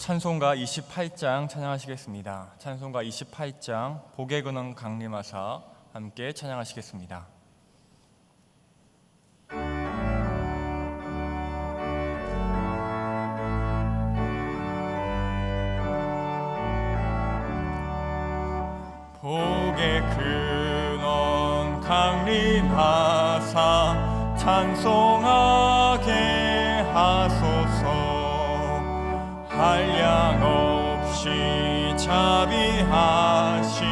찬송가 28장 찬양하시겠습니다. 찬송가 28장 복의 근원 강림하사 함께 찬양하시겠습니다. 복의 근원 강림하사 찬송하게 하소서. 한량 없이 자비하심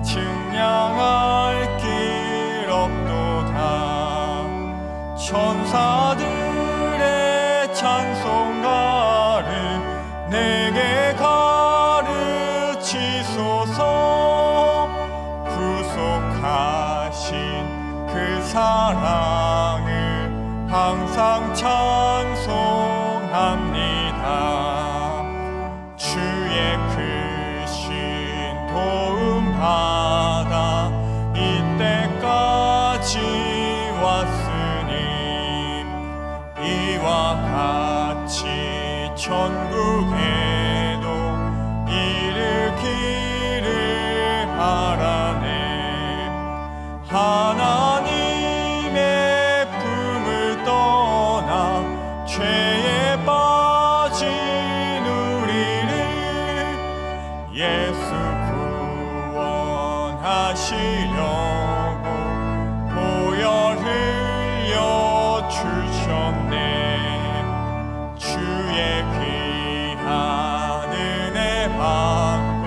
측량할 길 없도다. 천사들의 찬송가를 내게 가르치소서. 구속하신 그 사랑을 항상 찬송합니다. 주의 크신 도움 받아 이때까지 왔으니 이와 같이 천국에도 이르기를 바라네. 하나님의 품을 떠나 죄에 빠진 예수 구원하시려고 보혈 흘려 주셨네. 주의 귀한 은혜 받고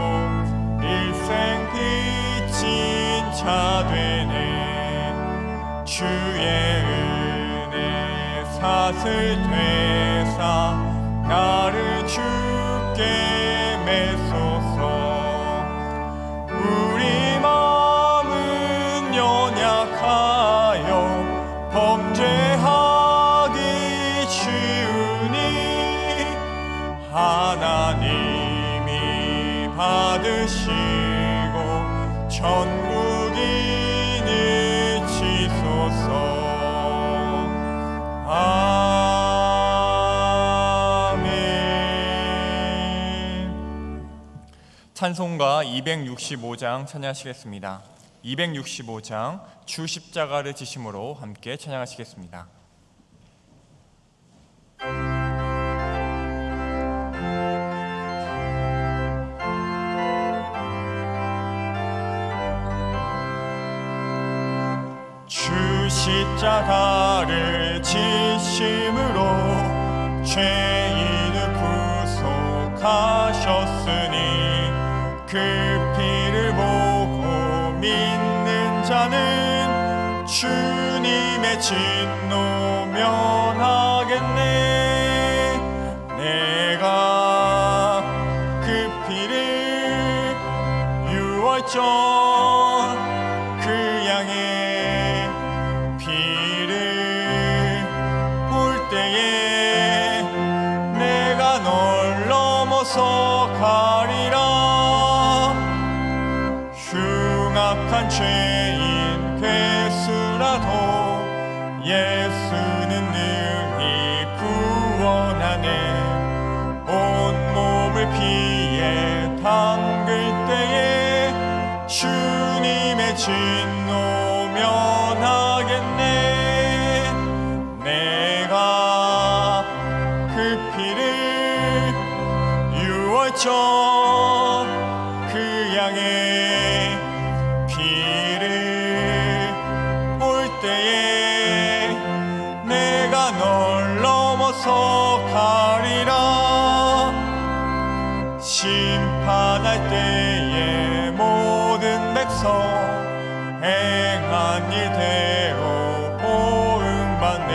일생 빚진 자 되네. 주의 은혜 사슬 되사 나를 주께 매소서. 우리 마음은 연약하여 범죄하기 쉬우니 하나님이 받으시고 천국인을 치소서. 찬송가 265장 찬양하시겠습니다. 265장 주 십자가를 지심으로 함께 찬양하시겠습니다. 주 십자가를 지심으로 죄인을 구속하셨으니 그 피를 보고 믿는 자는 주님의 진노 면하겠네. 내가 그 피를 6월 전 그 양의 피를 볼 때에 내가 널 넘어서 가리라. 흉악한 죄인 괴수라도 예수는 능히 구원하네. 온몸을 피에 담글 때에 주님의 진노 면하겠네. 내가 그 피를 6월 전 그 양의 피를 볼 때에 내가 널 넘어서 가리라. 심판할 때에 모든 백성 행한 일대로 보응받네.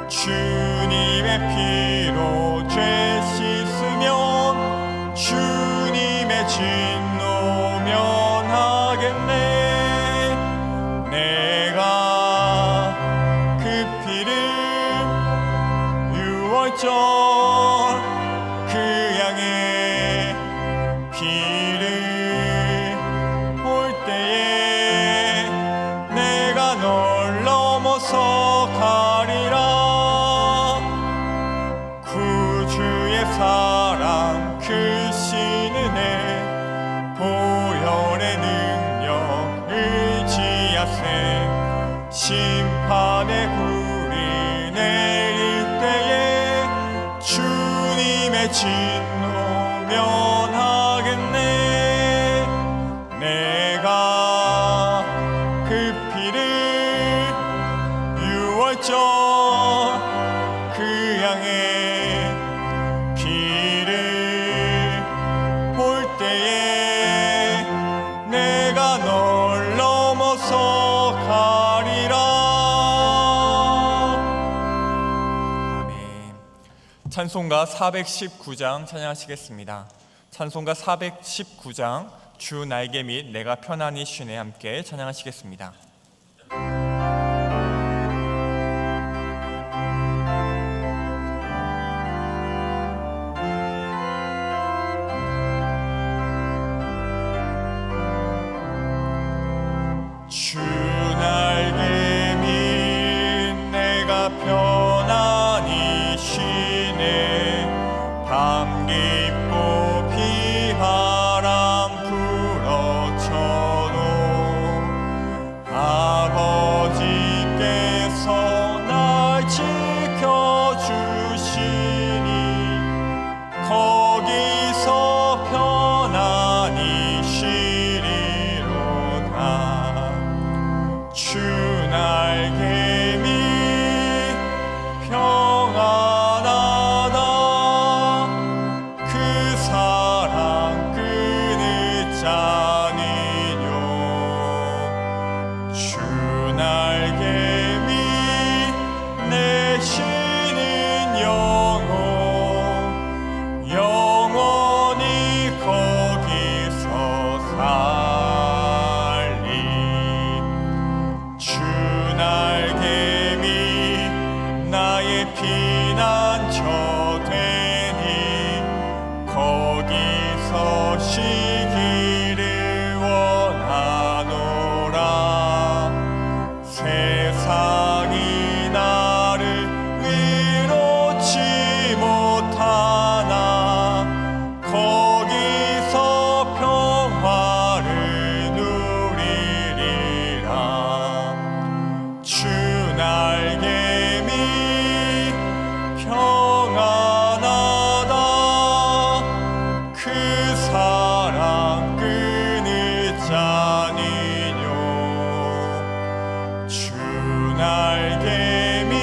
주님의 피로 죄 씻으면 주님의 진노 면하겠네. 내가 그 피를 6월 전 그 양의 피를 볼 때에 내가 널 넘어서 가리라. 구주의 사랑 판에 굴이 내릴 때에 주님의 진노 면하겠네. 내가 그 피를 유월절 그 양의 길을 볼 때에 내가 널 넘어서 가리라. 아멘. 찬송가 419장 찬양하시겠습니다. 찬송가 419장 주 날개 및 내가 편안히 쉬네 함께 찬양하시겠습니다. 주 날개 및 내가 편안히 쉬네. 밤 깊고 비바람 불어쳐도 아버지께서 날 지켜주시니 거기서 편안히 쉬리로다. 주 날개 및 평안하다. 그 사랑 끊을 자니뇨. 주 날개 및 내 쉬는 영혼 영원히 거기서 살리. 주 날개 및 나의 피난처 되니 거기서 쉬기를 원하노라. 세상이 나를 위로치 못하나 거기서 평화를 누리리라. 주 날개 및 평안하다. 그 사랑 끊을 자니뇨. 주 날개 및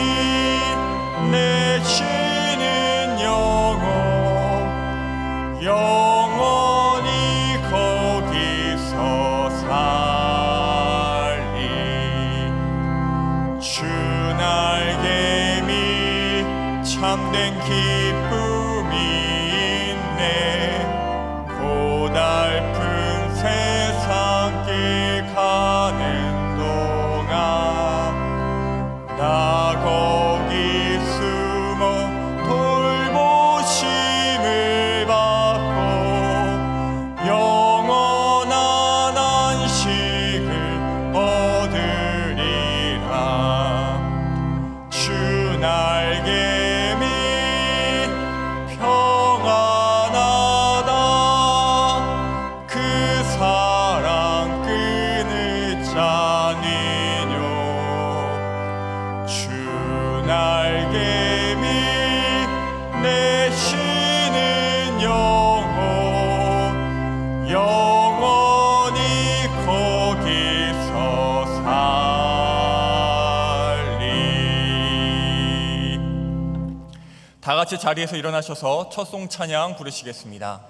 내 쉬는 영혼 영원히 거기서 살리. 주 날개 및 참된 기쁨이 있네. 고달픈 세상길 가는 동안 나 거기 숨어 돌보심을 받고 영원한 안식을 얻으리라. 주 날개 및 평안하다. 그 사랑 끊을 자니뇨. 주 날개 및 내 쉬는 영혼 영원히 거기서 살리. 다 같이 자리에서 일어나셔서 첫송 찬양 부르시겠습니다.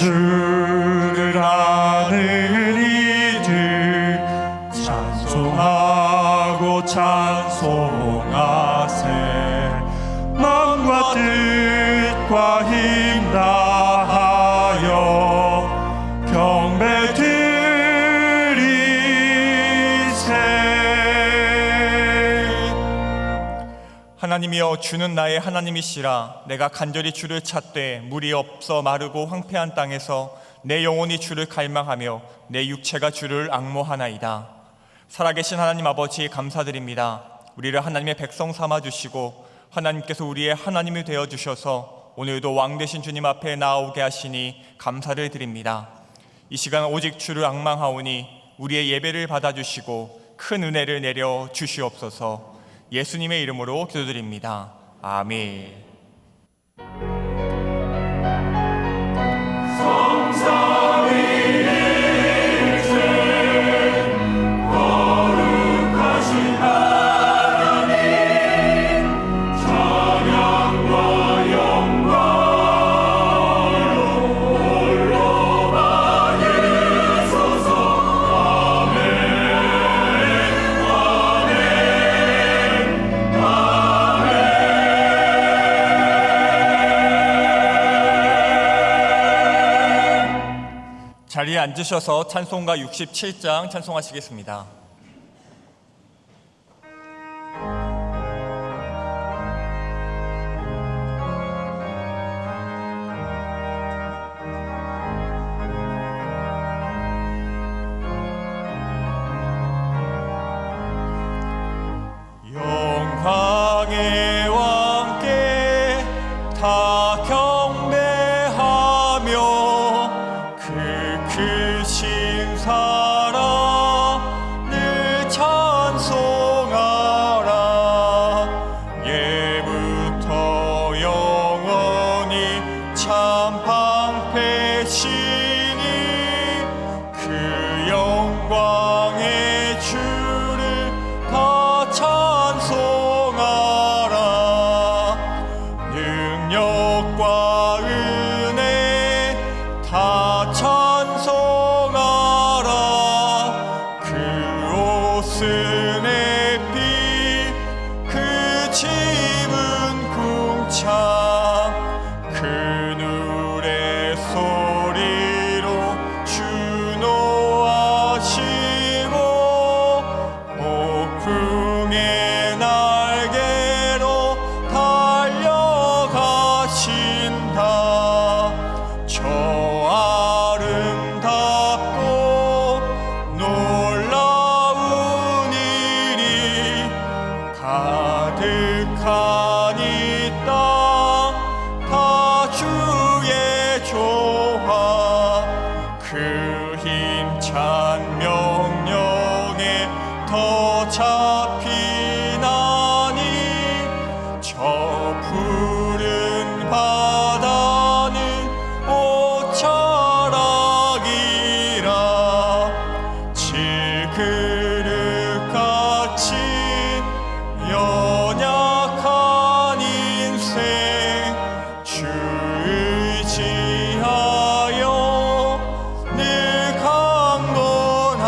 구세주를 아는 이들 찬송하고 찬송하세. 마음과 뜻과 힘 다하여 경배 드리세. 하나님이여 주는 나의 하나님이시라. 내가 간절히 주를 찾되 물이 없어 마르고 황폐한 땅에서 내 영혼이 주를 갈망하며 내 육체가 주를 앙모하나이다. 살아계신 하나님 아버지 감사드립니다. 우리를 하나님의 백성 삼아 주시고 하나님께서 우리의 하나님이 되어 주셔서 오늘도 왕 되신 주님 앞에 나오게 하시니 감사를 드립니다. 이 시간 오직 주를 앙망하오니 우리의 예배를 받아주시고 큰 은혜를 내려 주시옵소서. 예수님의 이름으로 기도드립니다. 아멘. 자리에 앉으셔서 찬송가 67장 찬송하시겠습니다. 영광의 왕께 다 경배하며 크신 사랑을 찬송하라. 예부터 영원히 참 방패시니 그 영광의 주를 다 찬송하라. 능력과 은혜 다 찬송하라. 그 옷은 햇빛 그 집은 궁창 그 누의 소리로 주노하시고 폭풍의 날개로 달려가신다. 저 아름답고 놀라운 일이 가득한 이 땅 다 주의 조화. 그 힘찬 명령에 더 잡히나니 저 푸른 바다는 옷자락이라. 질그릇같이 연약한 인생 주 의지하여 늘 강건하리.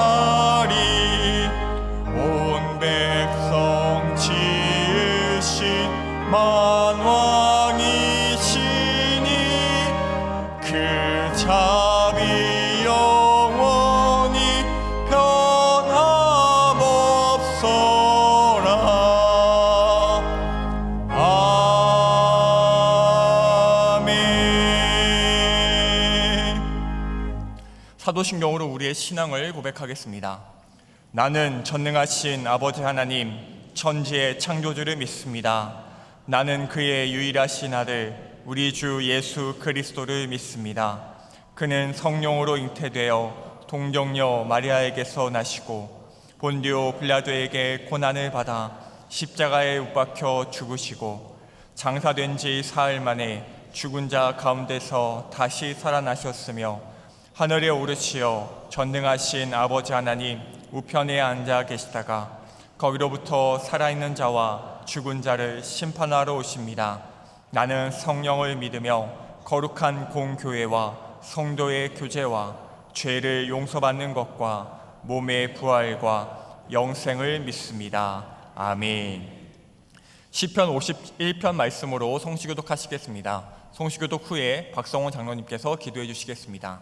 온 백성 지으신 만왕이시니 그 자비 영원히 변함없어라. 아멘. 사도신경으로 우리의 신앙을 고백하겠습니다. 나는 전능하신 아버지 하나님 천지의 창조주를 믿습니다. 나는 그의 유일하신 아들 우리 주 예수 그리스도를 믿습니다. 그는 성령으로 잉태되어 동정녀 마리아에게서 나시고 본디오 빌라도에게 고난을 받아 십자가에 못 박혀 죽으시고 장사된 지 사흘 만에 죽은 자 가운데서 다시 살아나셨으며 하늘에 오르시어 전능하신 아버지 하나님 우편에 앉아 계시다가 거기로부터 살아있는 자와 죽은 자를 심판하러 오십니다. 나는 성령을 믿으며 거룩한 공교회와 성도의 교제와 죄를 용서받는 것과 몸의 부활과 영생을 믿습니다. 아멘. 시편 51편 말씀으로 성시교독하시겠습니다. 성시교독 후에 박성원 장로님께서 기도해 주시겠습니다.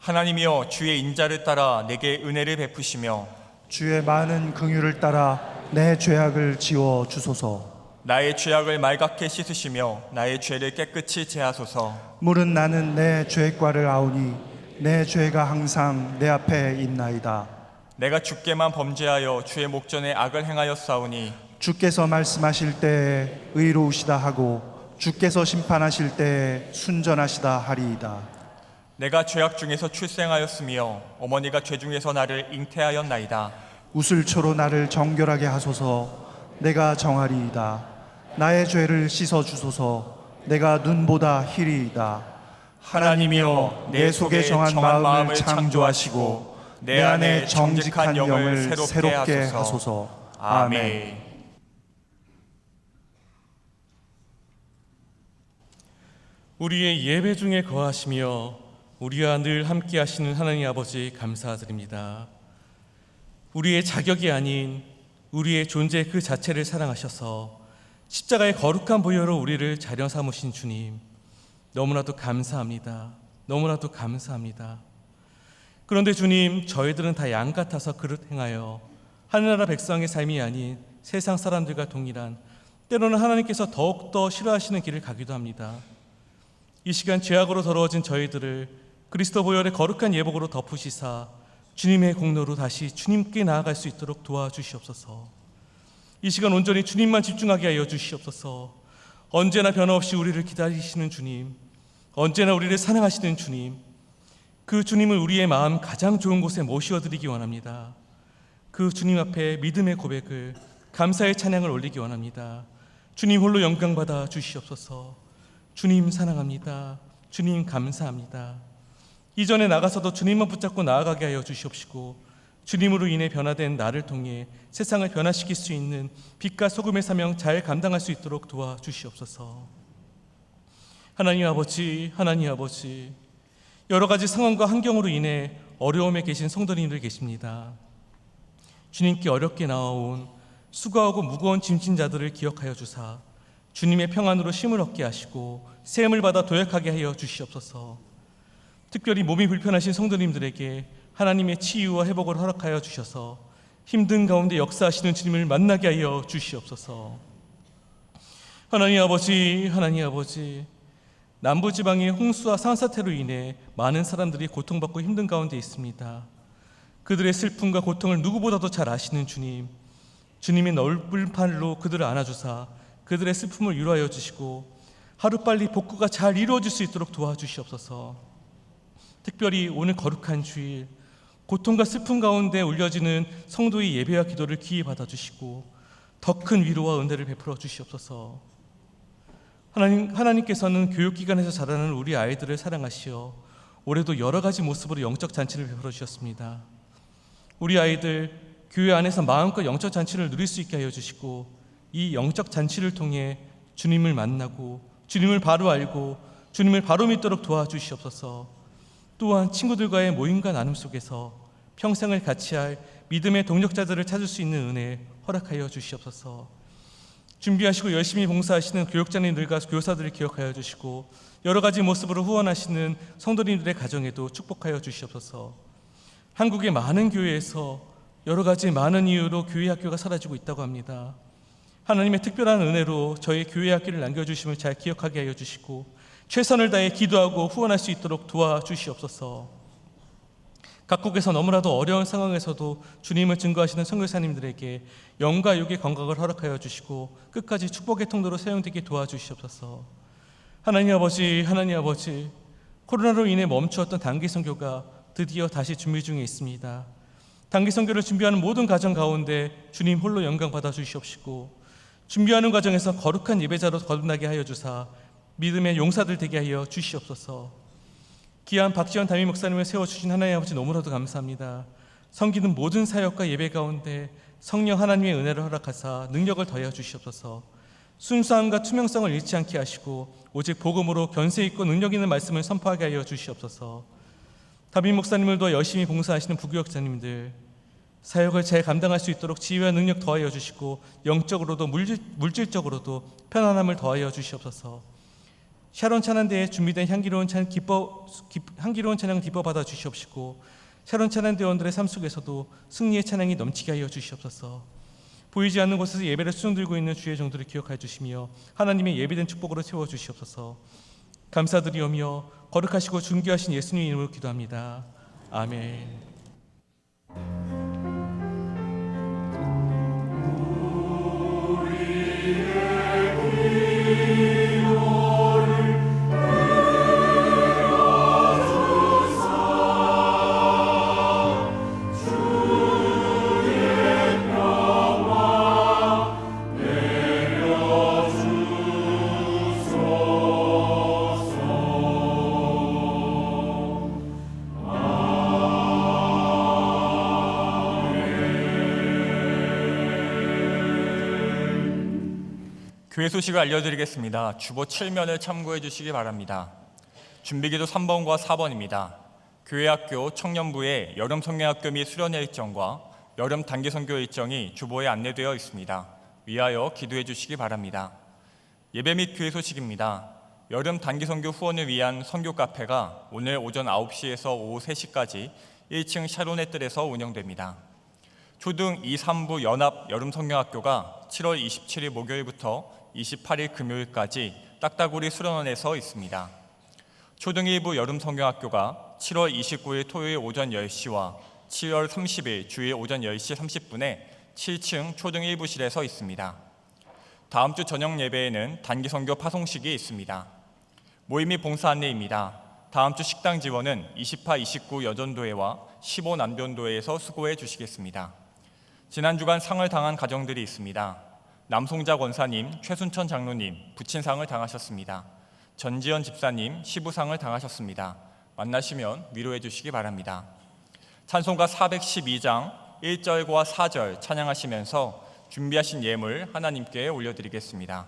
하나님이여 주의 인자를 따라 내게 은혜를 베푸시며 주의 많은 긍휼을 따라 내 죄악을 지워 주소서. 나의 죄악을 말갛게 씻으시며 나의 죄를 깨끗이 제하소서. 물은 나는 내 죄과를 아오니 내 죄가 항상 내 앞에 있나이다. 내가 주께만 범죄하여 주의 목전에 악을 행하였사오니 주께서 말씀하실 때 의로우시다 하고 주께서 심판하실 때 순전하시다 하리이다. 내가 죄악 중에서 출생하였으며 어머니가 죄 중에서 나를 잉태하였나이다. 우슬초로 나를 정결하게 하소서. 내가 정하리이다. 나의 죄를 씻어 주소서. 내가 눈보다 희리이다. 하나님이여 내 속에 정한 마음을 창조하시고 내 안에 정직한 영을 새롭게 하소서. 아멘. 우리의 예배 중에 거하시며 우리와 늘 함께 하시는 하나님 아버지 감사드립니다. 우리의 자격이 아닌 우리의 존재 그 자체를 사랑하셔서 십자가의 거룩한 보혈로 우리를 자녀 삼으신 주님, 너무나도 감사합니다. 너무나도 감사합니다. 그런데 주님, 저희들은 다 양 같아서 그릇 행하여 하늘나라 백성의 삶이 아닌 세상 사람들과 동일한, 때로는 하나님께서 더욱더 싫어하시는 길을 가기도 합니다. 이 시간 죄악으로 더러워진 저희들을 그리스도 보혈의 거룩한 예복으로 덮으시사 주님의 공로로 다시 주님께 나아갈 수 있도록 도와주시옵소서. 이 시간 온전히 주님만 집중하게 하여 주시옵소서. 언제나 변함없이 우리를 기다리시는 주님, 언제나 우리를 사랑하시는 주님, 그 주님을 우리의 마음 가장 좋은 곳에 모셔드리기 원합니다. 그 주님 앞에 믿음의 고백을, 감사의 찬양을 올리기 원합니다. 주님 홀로 영광 받아 주시옵소서. 주님 사랑합니다. 주님 감사합니다. 이전에 나가서도 주님만 붙잡고 나아가게 하여 주시옵시고, 주님으로 인해 변화된 나를 통해 세상을 변화시킬 수 있는 빛과 소금의 사명 잘 감당할 수 있도록 도와주시옵소서. 하나님 아버지, 하나님 아버지, 여러 가지 상황과 환경으로 인해 어려움에 계신 성도님들 계십니다. 주님께 어렵게 나아온 수고하고 무거운 짐진 자들을 기억하여 주사 주님의 평안으로 쉼을 얻게 하시고 샘을 받아 도약하게 하여 주시옵소서. 특별히 몸이 불편하신 성도님들에게 하나님의 치유와 회복을 허락하여 주셔서 힘든 가운데 역사하시는 주님을 만나게 하여 주시옵소서. 하나님 아버지, 하나님 아버지, 남부지방의 홍수와 산사태로 인해 많은 사람들이 고통받고 힘든 가운데 있습니다. 그들의 슬픔과 고통을 누구보다도 잘 아시는 주님, 주님의 넓은 팔로 그들을 안아주사 그들의 슬픔을 위로하여 주시고 하루빨리 복구가 잘 이루어질 수 있도록 도와주시옵소서. 특별히 오늘 거룩한 주일, 고통과 슬픔 가운데 울려지는 성도의 예배와 기도를 귀히 받아주시고 더 큰 위로와 은혜를 베풀어 주시옵소서. 하나님께서는 교육기관에서 자라는 우리 아이들을 사랑하시어 올해도 여러 가지 모습으로 영적 잔치를 베풀어 주셨습니다. 우리 아이들 교회 안에서 마음껏 영적 잔치를 누릴 수 있게 하여 주시고, 이 영적 잔치를 통해 주님을 만나고 주님을 바로 알고 주님을 바로 믿도록 도와주시옵소서. 또한 친구들과의 모임과 나눔 속에서 평생을 같이 할 믿음의 동력자들을 찾을 수 있는 은혜 허락하여 주시옵소서. 준비하시고 열심히 봉사하시는 교육자님들과 교사들을 기억하여 주시고 여러 가지 모습으로 후원하시는 성도님들의 가정에도 축복하여 주시옵소서. 한국의 많은 교회에서 여러 가지 많은 이유로 교회 학교가 사라지고 있다고 합니다. 하나님의 특별한 은혜로 저희 교회 학교를 남겨주심을 잘 기억하게 하여 주시고 최선을 다해 기도하고 후원할 수 있도록 도와주시옵소서. 각국에서 너무나도 어려운 상황에서도 주님을 증거하시는 선교사님들에게 영과 육의 건강을 허락하여 주시고 끝까지 축복의 통로로 사용되게 도와주시옵소서. 하나님 아버지, 하나님 아버지, 코로나로 인해 멈추었던 단기 선교가 드디어 다시 준비 중에 있습니다. 단기 선교를 준비하는 모든 가정 가운데 주님 홀로 영광 받아 주시옵시고, 준비하는 과정에서 거룩한 예배자로 거듭나게 하여 주사 믿음의 용사들 되게 하여 주시옵소서. 귀한 박지원 담임 목사님을 세워주신 하나님 아버지 너무나도 감사합니다. 섬기는 모든 사역과 예배 가운데 성령 하나님의 은혜를 허락하사 능력을 더하여 주시옵소서. 순수함과 투명성을 잃지 않게 하시고 오직 복음으로 권세 있고 능력 있는 말씀을 선포하게 하여 주시옵소서. 담임 목사님을 도와 열심히 봉사하시는 부교역자님들 사역을 잘 감당할 수 있도록 지혜와 능력 더하여 주시고 영적으로도 물질적으로도 편안함을 더하여 주시옵소서. 샤론 찬양대에 준비된 향기로운 찬양 기뻐 받아 주시옵시고 샤론 찬양대원들의 삶 속에서도 승리의 찬양이 넘치게 하여 주시옵소서. 보이지 않는 곳에서 예배를 수종들고 있는 주의 종들을 기억하여 주시며 하나님의 예비된 축복으로 채워 주시옵소서. 감사드리오며 거룩하시고 존귀하신 예수님 이름으로 기도합니다. 아멘. 교회 소식을 알려드리겠습니다. 주보 7면을 참고해 주시기 바랍니다. 준비기도 3번과 4번입니다. 교회학교 청년부의 여름 성경학교 및 수련회 일정과 여름 단기 선교 일정이 주보에 안내되어 있습니다. 위하여 기도해 주시기 바랍니다. 예배 및 교회 소식입니다. 여름 단기 선교 후원을 위한 선교 카페가 오늘 오전 9시에서 오후 3시까지 1층 샤론의뜰에서 운영됩니다. 초등 2, 3부 연합 여름 성경학교가 7월 27일 목요일부터 28일 금요일까지 딱따구리 수련원에서 있습니다. 초등 1부 여름 성경학교가 7월 29일 토요일 오전 10시와 7월 30일 주일 오전 10시 30분에 7층 초등 1부실에서 있습니다. 다음 주 저녁 예배에는 단기 선교 파송식이 있습니다. 모임 및 봉사 안내입니다. 다음 주 식당 지원은 28, 29 여전도회와 15 남변도회에서 수고해 주시겠습니다. 지난 주간 상을 당한 가정들이 있습니다. 남송자 권사님, 최순천 장로님 부친상을 당하셨습니다. 전지현 집사님 시부상을 당하셨습니다. 만나시면 위로해 주시기 바랍니다. 찬송가 412장 1절과 4절 찬양하시면서 준비하신 예물 하나님께 올려드리겠습니다.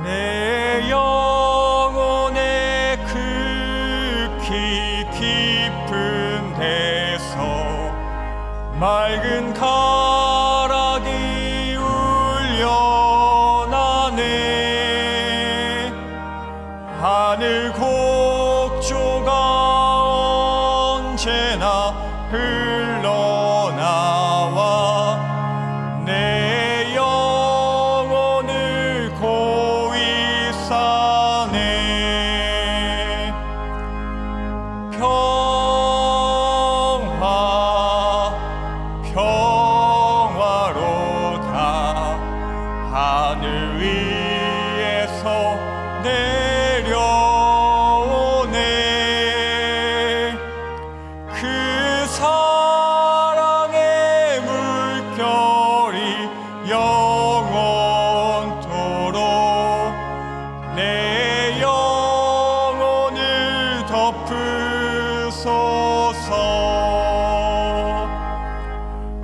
내 영혼의 극히 깊은 데서 맑은 가락이 울려나네. 하늘 곡조가 언제나 흘러나와 내 영혼을 고이 싸네. 평화로다 하늘 위에서 내려오네. 그 사랑의 물결이 영원토록 내 영혼을 덮으소서.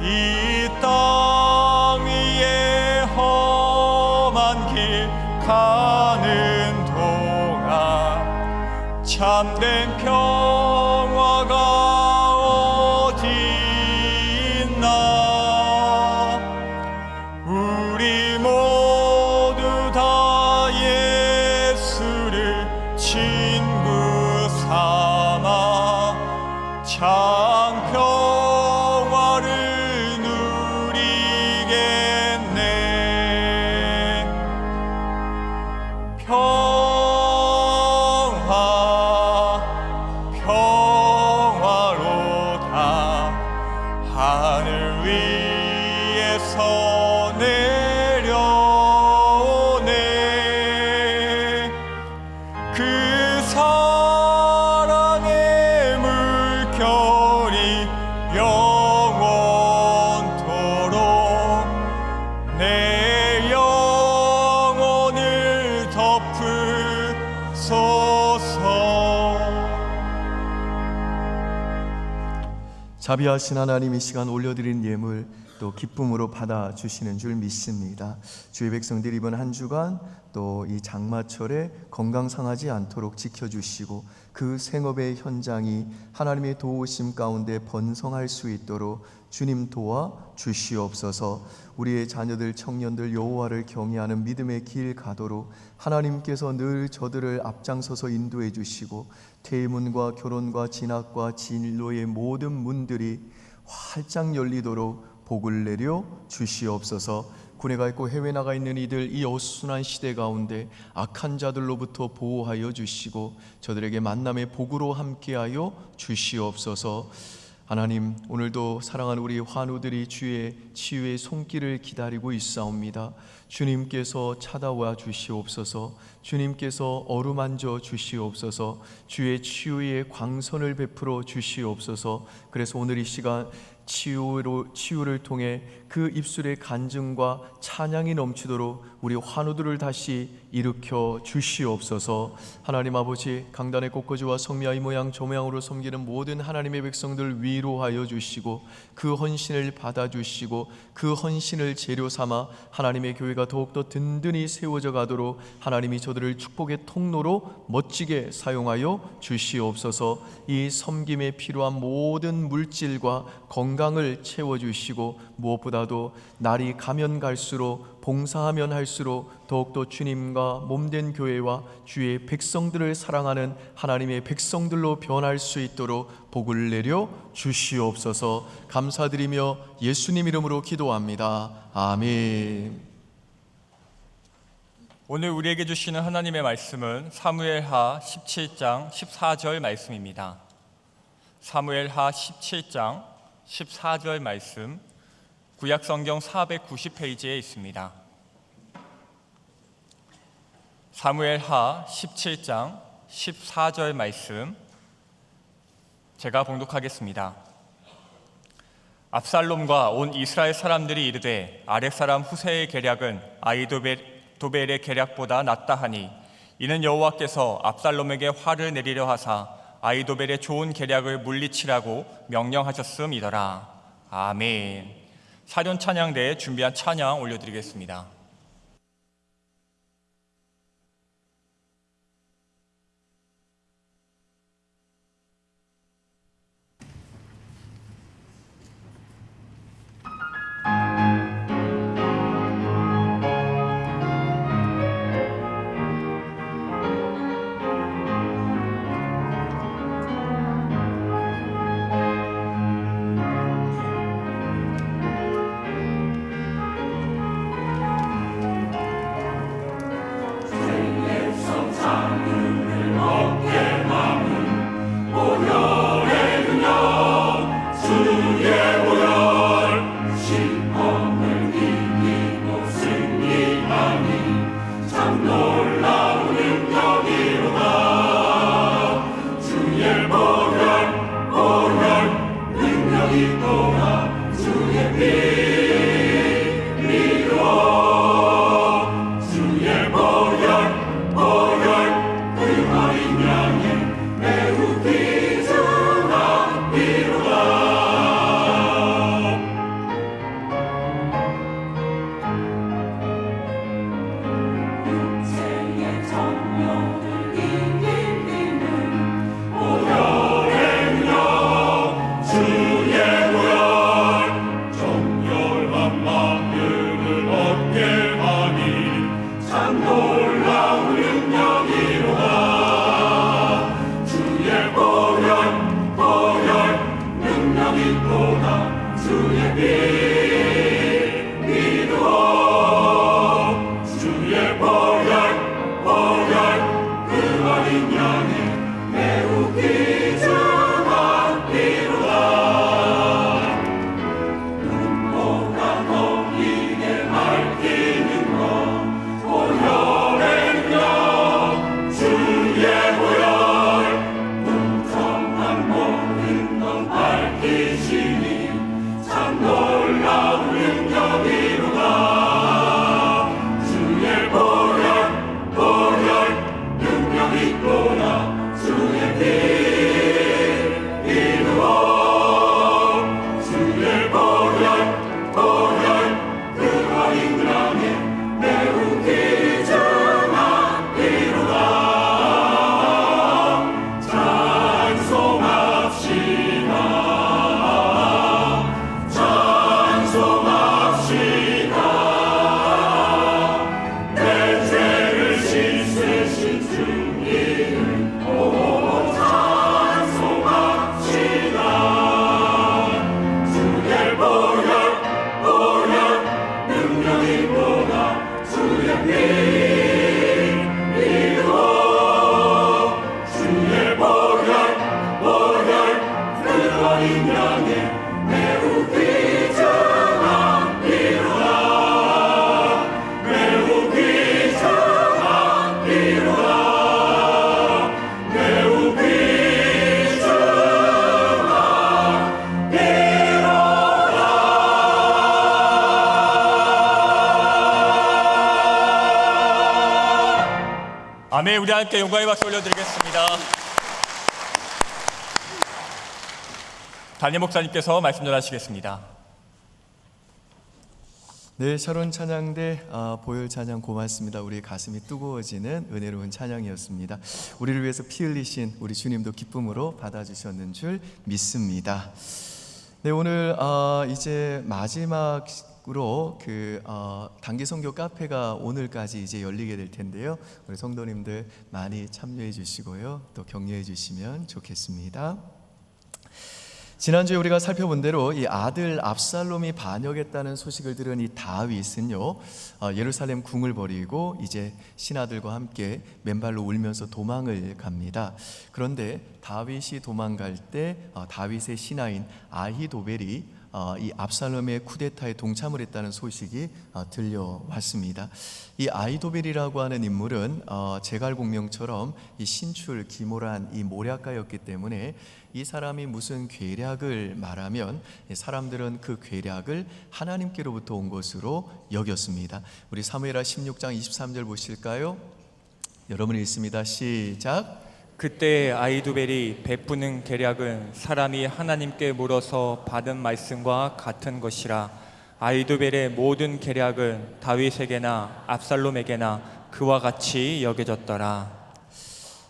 이 땅 위에 험한 길 가는 동안 참된 평화가 어디 있나. 우리 모두 다 예수를 친구 삼아 참 평화를 누리겠네. 평화로다 하늘 위에서 내려오네. 그 사랑의 물결이 영원토록 내 영혼을 덮으소서. 자비하신 하나님, 이 시간 올려드린 예물 또 기쁨으로 받아주시는 줄 믿습니다. 주의 백성들이 이번 한 주간 또 이 장마철에 건강 상하지 않도록 지켜주시고 그 생업의 현장이 하나님의 도우심 가운데 번성할 수 있도록 주님 도와 주시옵소서. 우리의 자녀들, 청년들 여호와를 경외하는 믿음의 길 가도록 하나님께서 늘 저들을 앞장서서 인도해 주시고 퇴문과 결혼과 진학과 진로의 모든 문들이 활짝 열리도록 복을 내려 주시옵소서. 군에 가 있고 해외 나가 있는 이들, 이 어수선한 시대 가운데 악한 자들로부터 보호하여 주시고 저들에게 만남의 복으로 함께하여 주시옵소서. 하나님, 오늘도 사랑하는 우리 환우들이 주의 치유의 손길을 기다리고 있사옵니다. 주님께서 찾아와 주시옵소서. 주님께서 어루만져 주시옵소서. 주의 치유의 광선을 베풀어 주시옵소서. 그래서 오늘 이 시간 치유를 통해 그 입술의 간증과 찬양이 넘치도록 우리 환우들을 다시 일으켜 주시옵소서. 하나님 아버지, 강단의 꽃꽂이와 성미와 이모양 조모양으로 섬기는 모든 하나님의 백성들 위로하여 주시고 그 헌신을 받아주시고 그 헌신을 재료 삼아 하나님의 교회가 더욱더 든든히 세워져 가도록 하나님이 저들을 축복의 통로로 멋지게 사용하여 주시옵소서. 이 섬김에 필요한 모든 물질과 건강을 채워주시고 무엇보다도 날이 가면 갈수록 봉사하면 할수록 더욱더 주님과 몸된 교회와 주의 백성들을 사랑하는 하나님의 백성들로 변할 수 있도록 복을 내려 주시옵소서. 감사드리며 예수님 이름으로 기도합니다. 아멘. 오늘 우리에게 주시는 하나님의 말씀은 사무엘하 17장 14절 말씀입니다. 사무엘하 17장 14절 말씀, 구약성경 490페이지에 있습니다. 사무엘하 17장 14절 말씀 제가 봉독하겠습니다. 압살롬과 온 이스라엘 사람들이 이르되 아랫사람 후세의 계략은 아히도벨의 계략보다 낫다 하니 이는 여호와께서 압살롬에게 화를 내리려 하사 아히도벨의 좋은 계략을 물리치라고 명령하셨음이더라. 아멘. 사련 찬양대에 준비한 찬양 올려드리겠습니다. 놀라 아멘. 우리 함께 영광의 박수 올려드리겠습니다. 담임 목사님께서 말씀 전하시겠습니다. 네, 샤론 찬양대 보혈 찬양 고맙습니다. 우리 가슴이 뜨거워지는 은혜로운 찬양이었습니다. 우리를 위해서 피 흘리신 우리 주님도 기쁨으로 받아주셨는 줄 믿습니다. 네, 오늘 이제 마지막으로 단기 선교 카페가 오늘까지 이제 열리게 될 텐데요. 우리 성도님들 많이 참여해 주시고요, 또 격려해 주시면 좋겠습니다. 지난주에 우리가 살펴본 대로 이 아들 압살롬이 반역했다는 소식을 들은 이 다윗은요, 예루살렘 궁을 버리고 이제 신하들과 함께 맨발로 울면서 도망을 갑니다. 그런데 다윗이 도망갈 때 다윗의 신하인 아히도벨이 이 압살롬의 쿠데타에 동참을 했다는 소식이 들려왔습니다. 이 아히도벨이라고 하는 인물은 제갈공명처럼 이 신출 기모란 이 모략가였기 때문에 이 사람이 무슨 괴략을 말하면 사람들은 그 괴략을 하나님께로부터 온 것으로 여겼습니다. 우리 사무엘하 16장 23절 보실까요? 여러분이 읽습니다. 시작. 그때 아히두벨이 베푸는 계략은 사람이 하나님께 물어서 받은 말씀과 같은 것이라. 아히두벨의 모든 계략은 다윗에게나 압살롬에게나 그와 같이 여겨졌더라.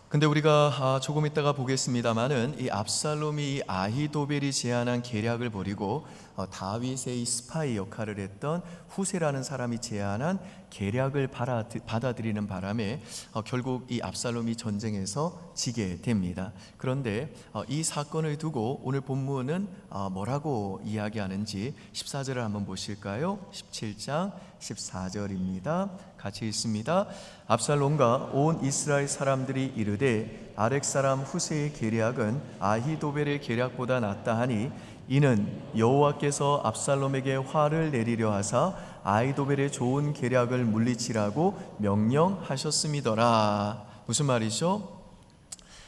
근데 우리가 조금 있다가 보겠습니다만은 이 압살롬이 이 아히도벨이 제안한 계략을 버리고 다윗의 이 스파이 역할을 했던 후세라는 사람이 제안한 계략을 받아들이는 바람에 결국 이 압살롬이 전쟁에서 지게 됩니다. 그런데 이 사건을 두고 오늘 본문은 뭐라고 이야기하는지 14절을 한번 보실까요? 17장 14절입니다. 같이 읽습니다. 압살롬과 온 이스라엘 사람들이 이르되 아렉 사람 후세의 계략은 아히도벨의 계략보다 낫다 하니 이는 여호와께서 압살롬에게 화를 내리려 하사 아히도벨의 좋은 계략을 물리치라고 명령하셨음이더라. 무슨 말이죠?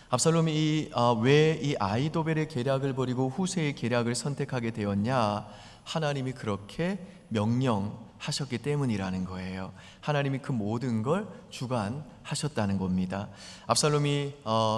압살롬이 왜 이 아히도벨의 계략을 버리고 후세의 계략을 선택하게 되었냐? 하나님이 그렇게 명령하셨기 때문이라는 거예요. 하나님이 그 모든 걸 주관하셨다는 겁니다. 압살롬이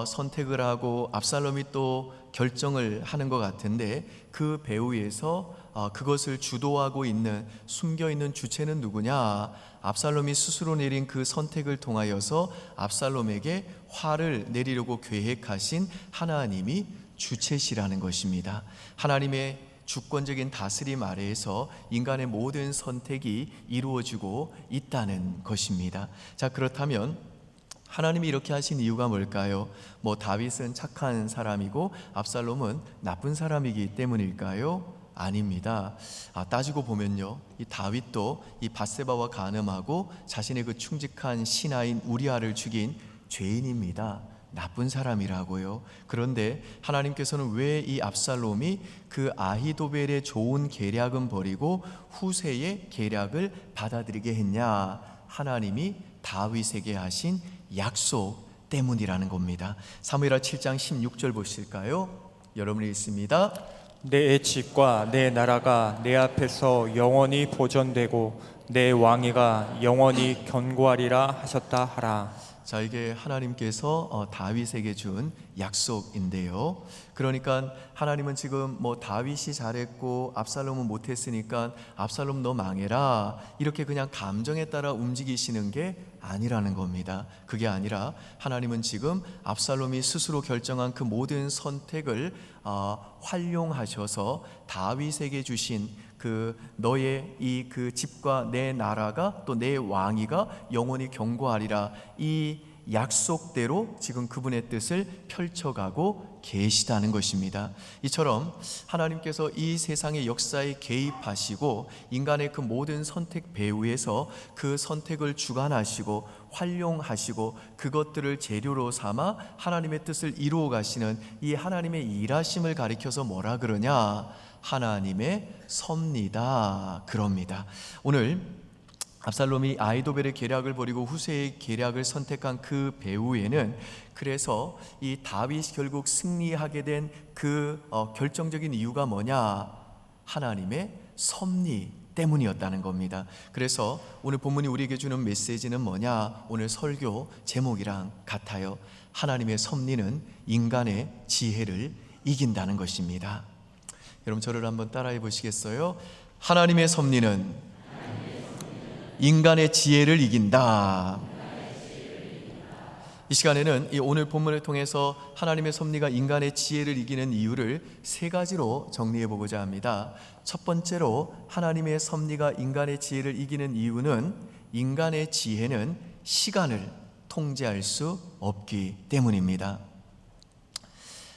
선택을 하고 압살롬이 또 결정을 하는 것 같은데 그 배후에서 그것을 주도하고 있는, 숨겨있는 주체는 누구냐? 압살롬이 스스로 내린 그 선택을 통하여서 압살롬에게 화를 내리려고 계획하신 하나님이 주체시라는 것입니다. 하나님의 주권적인 다스림 아래에서 인간의 모든 선택이 이루어지고 있다는 것입니다. 자, 그렇다면 하나님이 이렇게 하신 이유가 뭘까요? 다윗은 착한 사람이고 압살롬은 나쁜 사람이기 때문일까요? 아닙니다. 따지고 보면요, 이 다윗도 이 밧세바와 간음하고 자신의 그 충직한 신하인 우리아를 죽인 죄인입니다. 나쁜 사람이라고요. 그런데 하나님께서는 왜 이 압살롬이 그 아히도벨의 좋은 계략은 버리고 후세의 계략을 받아들이게 했냐? 하나님이 다윗에게 하신 약속 때문이라는 겁니다. 사무엘하 7장 16절 보실까요? 여러분이 읽습니다. 내 집과 내 나라가 내 앞에서 영원히 보존되고 내 왕위가 영원히 견고하리라 하셨다 하라. 자, 이게 하나님께서 다윗에게 준 약속인데요. 그러니까 하나님은 지금 다윗이 잘했고 압살롬은 못했으니까 압살롬 너 망해라, 이렇게 그냥 감정에 따라 움직이시는 게 아니라는 겁니다. 그게 아니라 하나님은 지금 압살롬이 스스로 결정한 그 모든 선택을 활용하셔서 다윗에게 주신 너의 이 그 집과 내 나라가 또 내 왕위가 영원히 견고하리라, 이 약속대로 지금 그분의 뜻을 펼쳐가고 계시다는 것입니다. 이처럼 하나님께서 이 세상의 역사에 개입하시고 인간의 그 모든 선택 배후에서 그 선택을 주관하시고 활용하시고 그것들을 재료로 삼아 하나님의 뜻을 이루어 가시는 이 하나님의 일하심을 가리켜서 뭐라 그러냐? 하나님의 섭니다, 그럽니다. 오늘 압살롬이 아히도벨의 계략을 버리고 후세의 계략을 선택한 그 배후에는 그래서 이 다윗이 결국 승리하게 된 그 결정적인 이유가 뭐냐? 하나님의 섭리 때문이었다는 겁니다. 그래서 오늘 본문이 우리에게 주는 메시지는 뭐냐? 오늘 설교 제목이랑 같아요. 하나님의 섭리는 인간의 지혜를 이긴다는 것입니다. 여러분 저를 한번 따라해 보시겠어요? 하나님의 섭리는 인간의 지혜를 이긴다. 이 시간에는 이 오늘 본문을 통해서 하나님의 섭리가 인간의 지혜를 이기는 이유를 세 가지로 정리해 보고자 합니다. 첫 번째로 하나님의 섭리가 인간의 지혜를 이기는 이유는 인간의 지혜는 시간을 통제할 수 없기 때문입니다.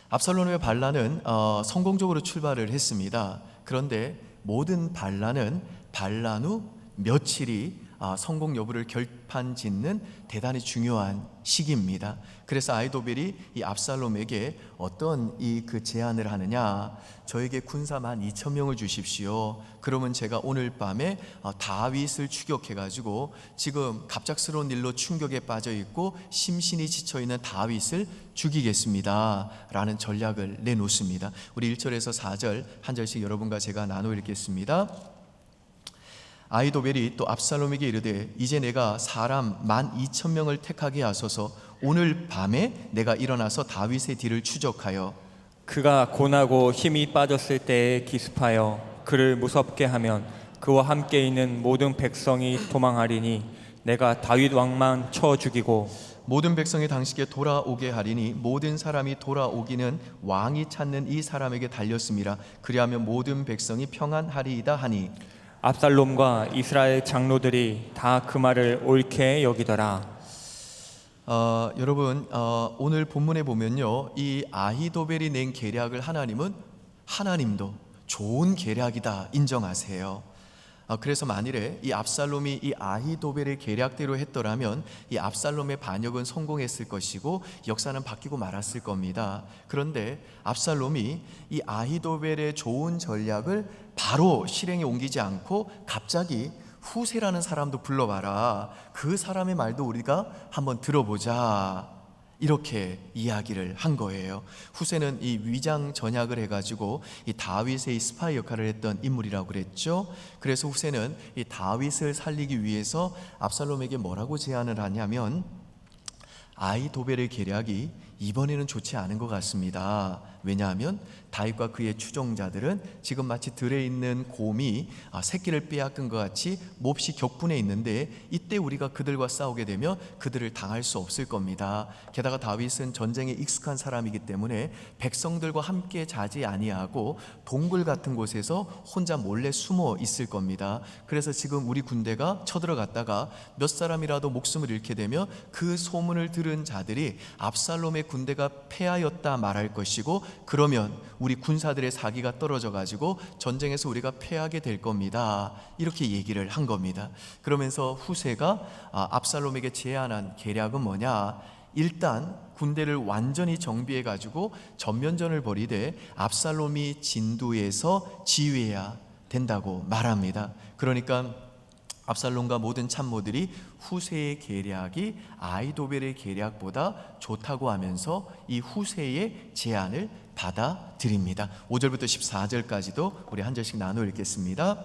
압살롬의 반란은 성공적으로 출발을 했습니다. 그런데 모든 반란은 반란 후 며칠이 성공 여부를 결판짓는 대단히 중요한 시기입니다. 그래서 아히도벨이 이 압살롬에게 어떤 그 제안을 하느냐? 저에게 군사 12,000명을 주십시오. 그러면 제가 오늘 밤에 다윗을 추격해가지고 지금 갑작스러운 일로 충격에 빠져 있고 심신이 지쳐 있는 다윗을 죽이겠습니다. 라는 전략을 내놓습니다. 우리 1절에서 4절 한 절씩 여러분과 제가 나눠 읽겠습니다. 아히도벨이 또 압살롬에게 이르되 이제 내가 사람 12,000명을 택하게 하소서. 오늘 밤에 내가 일어나서 다윗의 뒤를 추적하여 그가 고나고 힘이 빠졌을 때에 기습하여 그를 무섭게 하면 그와 함께 있는 모든 백성이 도망하리니 내가 다윗 왕만 쳐 죽이고 모든 백성이 당시에 돌아오게 하리니 모든 사람이 돌아오기는 왕이 찾는 이 사람에게 달렸음이라. 그리하면 모든 백성이 평안하리이다 하니 압살롬과 이스라엘 장로들이 다 그 말을 옳게 여기더라. 여러분 오늘 본문에 보면요, 이 아히도벨이 낸 계략을 하나님도 좋은 계략이다 인정하세요. 그래서 만일에 이 압살롬이 이 아히도벨의 계략대로 했더라면 이 압살롬의 반역은 성공했을 것이고 역사는 바뀌고 말았을 겁니다. 그런데 압살롬이 이 아히도벨의 좋은 전략을 바로 실행에 옮기지 않고 갑자기 후세라는 사람도 불러봐라, 그 사람의 말도 우리가 한번 들어보자, 이렇게 이야기를 한 거예요. 후세는 이 위장 전약을 해가지고 이 다윗의 이 스파이 역할을 했던 인물이라고 그랬죠. 그래서 후세는 이 다윗을 살리기 위해서 압살롬에게 뭐라고 제안을 하냐면 아히도벨의 계략이 이번에는 좋지 않은 것 같습니다. 왜냐하면 다윗과 그의 추종자들은 지금 마치 들에 있는 곰이 새끼를 빼앗긴 것 같이 몹시 격분해 있는데 이때 우리가 그들과 싸우게 되면 그들을 당할 수 없을 겁니다. 게다가 다윗은 전쟁에 익숙한 사람이기 때문에 백성들과 함께 자지 아니하고 동굴 같은 곳에서 혼자 몰래 숨어 있을 겁니다. 그래서 지금 우리 군대가 쳐들어갔다가 몇 사람이라도 목숨을 잃게 되면 그 소문을 들은 자들이 압살롬의 군대가 패하였다 말할 것이고, 그러면 우리 군사들의 사기가 떨어져 가지고 전쟁에서 우리가 패하게 될 겁니다. 이렇게 얘기를 한 겁니다. 그러면서 후세가 압살롬에게 제안한 계략은 뭐냐? 일단 군대를 완전히 정비해 가지고 전면전을 벌이되 압살롬이 진두에서 지휘해야 된다고 말합니다. 그러니까 압살롬과 모든 참모들이 후세의 계략이 아히도벨의 계략보다 좋다고 하면서 이 후세의 제안을 받아들입니다. 5절부터 14절까지도 우리 한 절씩 나눠 읽겠습니다.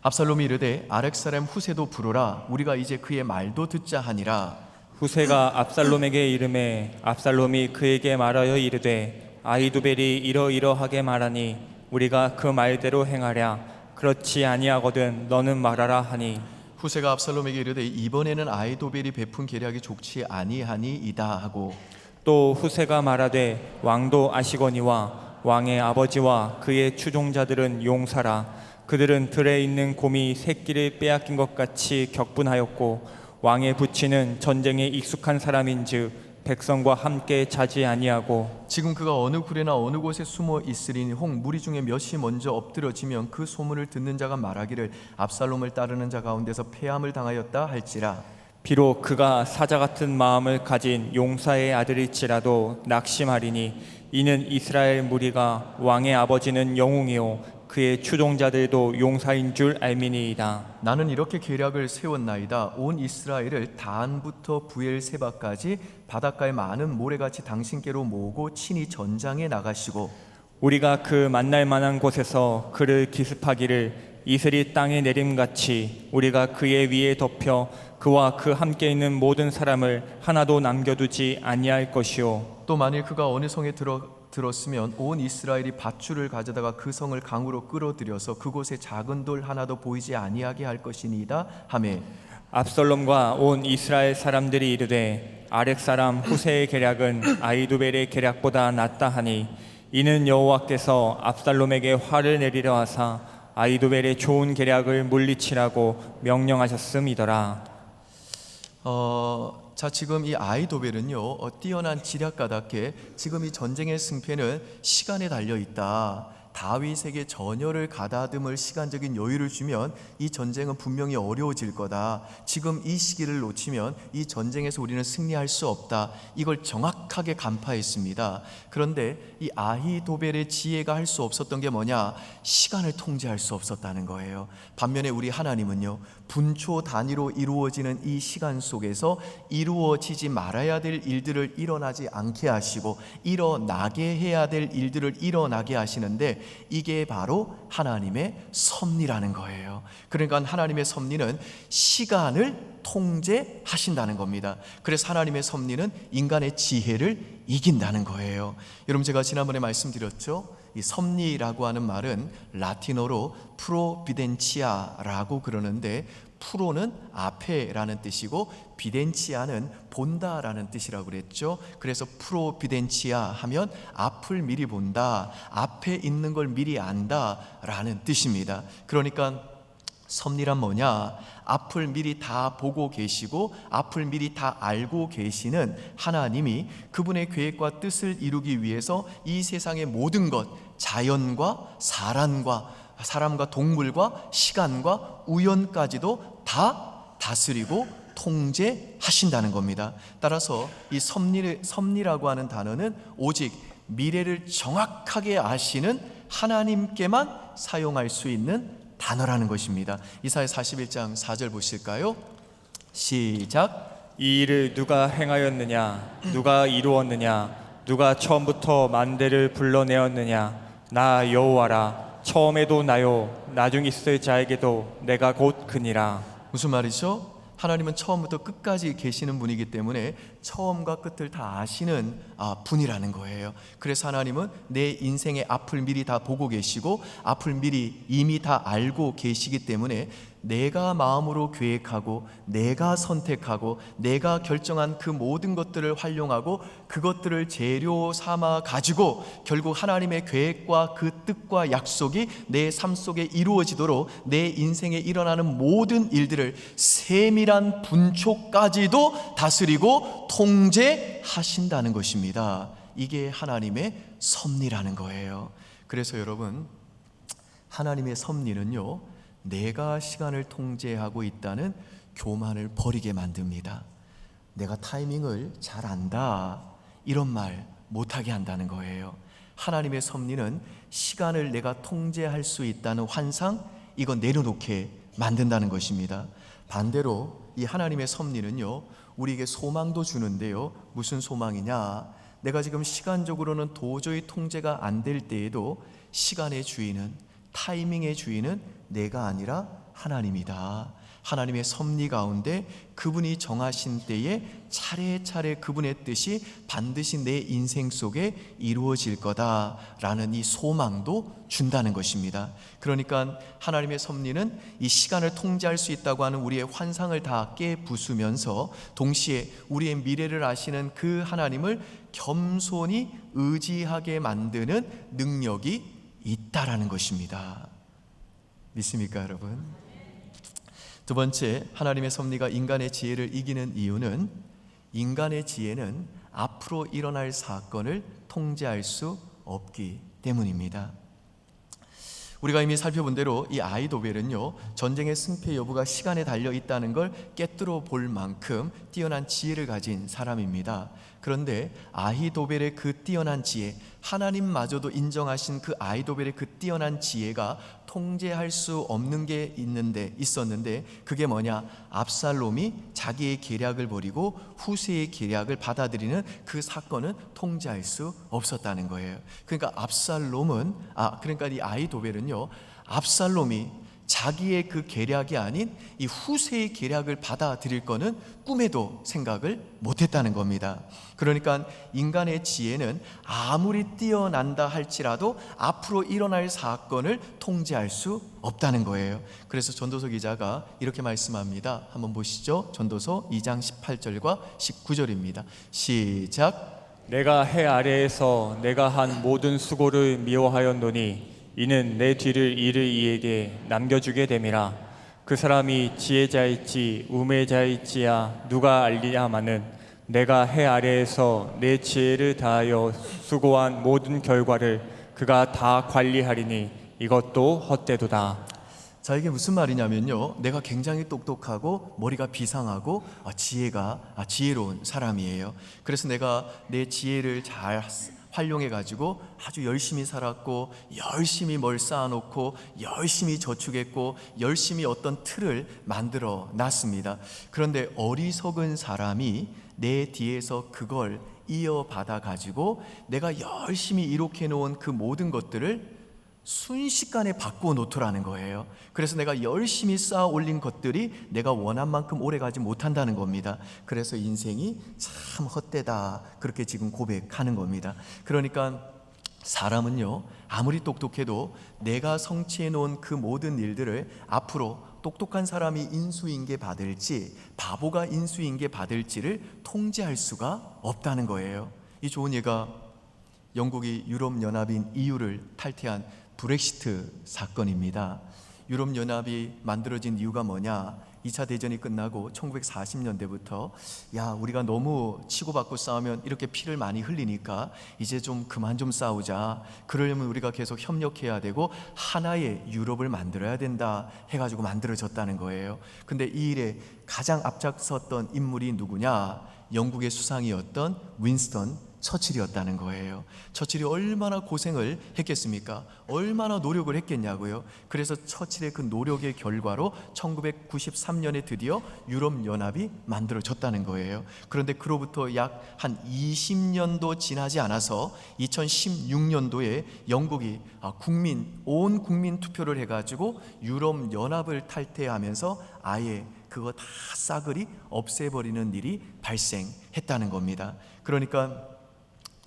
압살롬이 이르되 아렉 사람 후세도 부르라. 우리가 이제 그의 말도 듣자 하니라. 후세가 압살롬에게 이르매 압살롬이 그에게 말하여 이르되 아히도벨이 이러이러하게 말하니 우리가 그 말대로 행하랴. 그렇지 아니하거든 너는 말하라 하니 후세가 압살롬에게 이르되 이번에는 아히도벨이 베푼 계략이 좋지 아니하니이다 하고, 또 후세가 말하되 왕도 아시거니와 왕의 아버지와 그의 추종자들은 용사라. 그들은 들에 있는 곰이 새끼를 빼앗긴 것 같이 격분하였고 왕의 부친은 전쟁에 익숙한 사람인즉 백성과 함께 자지 아니하고 지금 그가 어느 굴에나 어느 곳에 숨어 있으리니 혹 무리 중에 몇이 먼저 엎드러지면 그 소문을 듣는 자가 말하기를 압살롬을 따르는 자 가운데서 패함을 당하였다 할지라. 비록 그가 사자 같은 마음을 가진 용사의 아들일지라도 낙심하리니 이는 이스라엘 무리가 왕의 아버지는 영웅이요 그의 추종자들도 용사인 줄 알미니이다. 나는 이렇게 계략을 세웠나이다. 온 이스라엘을 단부터 부엘세바까지 바닷가의 많은 모래같이 당신께로 모으고 친히 전장에 나가시고 우리가 그 만날 만한 곳에서 그를 기습하기를 이슬이 땅에 내림같이 우리가 그의 위에 덮여 그와 그 함께 있는 모든 사람을 하나도 남겨두지 아니할 것이요. 또 만일 그가 어느 성에 들었으면 온 이스라엘이 밧줄을 가져다가 그 성을 강으로 끌어들여서 그곳에 작은 돌 하나도 보이지 아니하게 할 것이니이다 하매 압살롬과 온 이스라엘 사람들이 이르되 아렉 사람 후세의 계략은 아히도벨의 계략보다 낫다 하니 이는 여호와께서 압살롬에게 화를 내리려 하사 아히도벨의 좋은 계략을 물리치라고 명령하셨음이더라. 자, 지금 이 아히도벨은요 뛰어난 지략가답게 지금 이 전쟁의 승패는 시간에 달려 있다. 다윗에게 전열을 가다듬을 시간적인 여유를 주면 이 전쟁은 분명히 어려워질 거다. 지금 이 시기를 놓치면 이 전쟁에서 우리는 승리할 수 없다. 이걸 정확하게 간파했습니다. 그런데 이 아히도벨의 지혜가 할 수 없었던 게 뭐냐? 시간을 통제할 수 없었다는 거예요. 반면에 우리 하나님은요 분초 단위로 이루어지는 이 시간 속에서 이루어지지 말아야 될 일들을 일어나지 않게 하시고 일어나게 해야 될 일들을 일어나게 하시는데 이게 바로 하나님의 섭리라는 거예요. 그러니까 하나님의 섭리는 시간을 통제하신다는 겁니다. 그래서 하나님의 섭리는 인간의 지혜를 이긴다는 거예요. 여러분, 제가 지난번에 말씀드렸죠. 이 섭리라고 하는 말은 라틴어로 프로비덴치아라고 그러는데 프로는 앞에라는 뜻이고 비덴치아는 본다라는 뜻이라고 그랬죠. 그래서 프로비덴치아 하면 앞을 미리 본다, 앞에 있는 걸 미리 안다라는 뜻입니다. 그러니까 섭리란 뭐냐? 앞을 미리 다 보고 계시고 앞을 미리 다 알고 계시는 하나님이 그분의 계획과 뜻을 이루기 위해서 이 세상의 모든 것, 자연과 사람과 동물과 시간과 우연까지도 다 다스리고 통제하신다는 겁니다. 따라서 이 섭리라고 하는 단어는 오직 미래를 정확하게 아시는 하나님께만 사용할 수 있는 단어라는 것입니다. 이사야 41장 4절 보실까요? 시작. 이 일을 누가 행하였느냐? 누가 이루었느냐? 누가 처음부터 만대를 불러내었느냐? 나 여호와라. 처음에도 나요, 나중 있을 자에게도 내가 곧 그니라. 무슨 말이죠? 하나님은 처음부터 끝까지 계시는 분이기 때문에 처음과 끝을 다 아시는 분이라는 거예요. 그래서 하나님은 내 인생의 앞을 미리 다 보고 계시고 앞을 미리 이미 다 알고 계시기 때문에 내가 마음으로 계획하고 내가 선택하고 내가 결정한 그 모든 것들을 활용하고 그것들을 재료 삼아 가지고 결국 하나님의 계획과 그 뜻과 약속이 내 삶 속에 이루어지도록 내 인생에 일어나는 모든 일들을 세밀한 분초까지도 다스리고 통제하신다는 것입니다. 이게 하나님의 섭리라는 거예요. 그래서 여러분, 하나님의 섭리는요 내가 시간을 통제하고 있다는 교만을 버리게 만듭니다. 내가 타이밍을 잘 안다 이런 말 못하게 한다는 거예요. 하나님의 섭리는 시간을 내가 통제할 수 있다는 환상, 이건 내려놓게 만든다는 것입니다. 반대로 이 하나님의 섭리는요 우리에게 소망도 주는데요. 무슨 소망이냐? 내가 지금 시간적으로는 도저히 통제가 안 될 때에도 시간의 주인은, 타이밍의 주인은 내가 아니라 하나님이다. 하나님의 섭리 가운데 그분이 정하신 때에 차례차례 그분의 뜻이 반드시 내 인생 속에 이루어질 거다라는 이 소망도 준다는 것입니다. 그러니까 하나님의 섭리는 이 시간을 통제할 수 있다고 하는 우리의 환상을 다 깨부수면서 동시에 우리의 미래를 아시는 그 하나님을 겸손히 의지하게 만드는 능력이 있다라는 것입니다. 믿습니까, 여러분? 두 번째, 하나님의 섭리가 인간의 지혜를 이기는 이유는 인간의 지혜는 앞으로 일어날 사건을 통제할 수 없기 때문입니다. 우리가 이미 살펴본 대로 이 아히도벨은요 전쟁의 승패 여부가 시간에 달려 있다는 걸 깨뜨려 볼 만큼 뛰어난 지혜를 가진 사람입니다. 그런데 아히도벨의 그 뛰어난 지혜, 하나님마저도 인정하신 그 아히도벨의 그 뛰어난 지혜가 통제할 수 없는 게 있었는데 그게 뭐냐? 압살롬이 자기의 계략을 버리고 후세의 계략을 받아들이는 그 사건은 통제할 수 없었다는 거예요. 그러니까 이 아히도벨은요 압살롬이 자기의 그 계략이 아닌 이 후세의 계략을 받아들일 거는 꿈에도 생각을 못했다는 겁니다. 그러니까 인간의 지혜는 아무리 뛰어난다 할지라도 앞으로 일어날 사건을 통제할 수 없다는 거예요. 그래서 전도서 기자가 이렇게 말씀합니다. 한번 보시죠. 전도서 2장 18절과 19절입니다. 시작. 내가 해 아래에서 내가 한 모든 수고를 미워하였노니 이는 내 뒤를 이를 이에게 남겨주게 됨이라. 그 사람이 지혜자일지 우매자일지야 누가 알리냐마는 내가 해 아래에서 내 지혜를 다하여 수고한 모든 결과를 그가 다 관리하리니 이것도 헛되도다. 자, 이게 무슨 말이냐면요, 내가 굉장히 똑똑하고 머리가 비상하고 지혜로운 사람이에요. 그래서 내가 내 지혜를 잘 활용해 가지고 아주 열심히 살았고, 열심히 뭘 쌓아놓고, 열심히 저축했고, 열심히 어떤 틀을 만들어 놨습니다. 그런데 어리석은 사람이 내 뒤에서 그걸 이어받아 가지고 내가 열심히 이룩해 놓은 그 모든 것들을 순식간에 바꾸어 놓더라는 거예요. 그래서 내가 열심히 쌓아 올린 것들이 내가 원한 만큼 오래 가지 못한다는 겁니다. 그래서 인생이 참 헛되다, 그렇게 지금 고백하는 겁니다. 그러니까 사람은요, 아무리 똑똑해도 내가 성취해 놓은 그 모든 일들을 앞으로 똑똑한 사람이 인수인계 받을지 바보가 인수인계 받을지를 통제할 수가 없다는 거예요. 이 좋은 예가 영국이 유럽연합인 EU를 탈퇴한 브렉시트 사건입니다. 유럽연합이 만들어진 이유가 뭐냐? 2차 대전이 끝나고 1940년대부터 우리가 너무 치고받고 싸우면 이렇게 피를 많이 흘리니까 이제 좀 그만 좀 싸우자. 그러려면 우리가 계속 협력해야 되고 하나의 유럽을 만들어야 된다 해가지고 만들어졌다는 거예요. 근데 이 일에 가장 앞장섰던 인물이 누구냐? 영국의 수상이었던 윈스턴 처칠이었다는 거예요. 처칠이 얼마나 고생을 했겠습니까? 얼마나 노력을 했겠냐고요. 그래서 처칠의 그 노력의 결과로 1993년에 드디어 유럽연합이 만들어졌다는 거예요. 그런데 그로부터 약 한 20년도 지나지 않아서 2016년도에 영국이 온 국민 투표를 해가지고 유럽연합을 탈퇴하면서 아예 그거 다 싸그리 없애버리는 일이 발생했다는 겁니다. 그러니까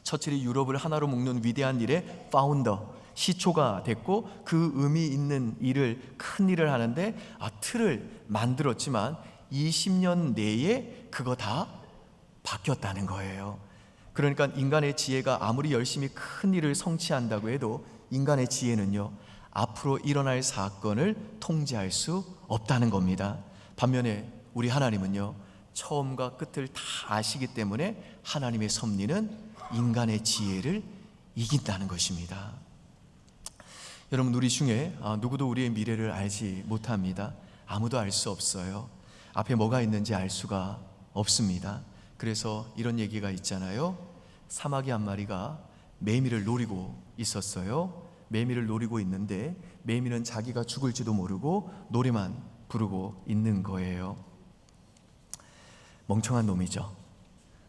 처칠이 유럽을 하나로 묶는 위대한 일의 파운더, 시초가 됐고, 그 의미 있는 일을, 큰 일을 하는데 틀을 만들었지만 20년 내에 그거 다 바뀌었다는 거예요. 그러니까 인간의 지혜가 아무리 열심히 큰 일을 성취한다고 해도 인간의 지혜는요, 앞으로 일어날 사건을 통제할 수 없다는 겁니다. 반면에 우리 하나님은요, 처음과 끝을 다 아시기 때문에 하나님의 섭리는 인간의 지혜를 이긴다는 것입니다. 여러분, 우리 중에 누구도 우리의 미래를 알지 못합니다. 아무도 알 수 없어요. 앞에 뭐가 있는지 알 수가 없습니다. 그래서 이런 얘기가 있잖아요. 사마귀 한 마리가 매미를 노리고 있었어요. 매미를 노리고 있는데 매미는 자기가 죽을지도 모르고 노래만 부르고 있는 거예요. 멍청한 놈이죠.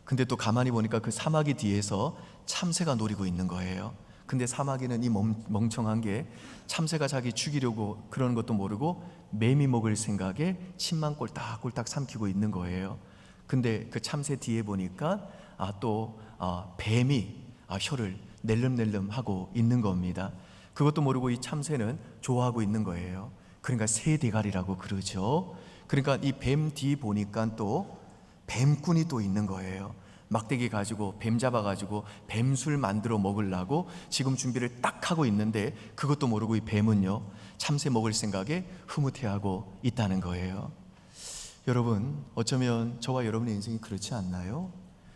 근데 또 가만히 보니까 그 사마귀 뒤에서 참새가 노리고 있는 거예요. 근데 사마귀는 이 멍청한 게 참새가 자기 죽이려고 그러는 것도 모르고 매미 먹을 생각에 침만 꼴딱꼴딱 삼키고 있는 거예요. 근데 그 참새 뒤에 보니까 뱀이 혀를 낼름낼름 하고 있는 겁니다. 그것도 모르고 이 참새는 좋아하고 있는 거예요. 그러니까 새 대가리라고 그러죠. 그러니까 이 뱀 뒤 보니까 또 뱀꾼이 또 있는 거예요. 막대기 가지고 뱀 잡아가지고 뱀술 만들어 먹으려고 지금 준비를 딱 하고 있는데 그것도 모르고 이 뱀은요, 참새 먹을 생각에 흐뭇해하고 있다는 거예요. 여러분, 어쩌면 저와 여러분의 인생이 그렇지 않나요?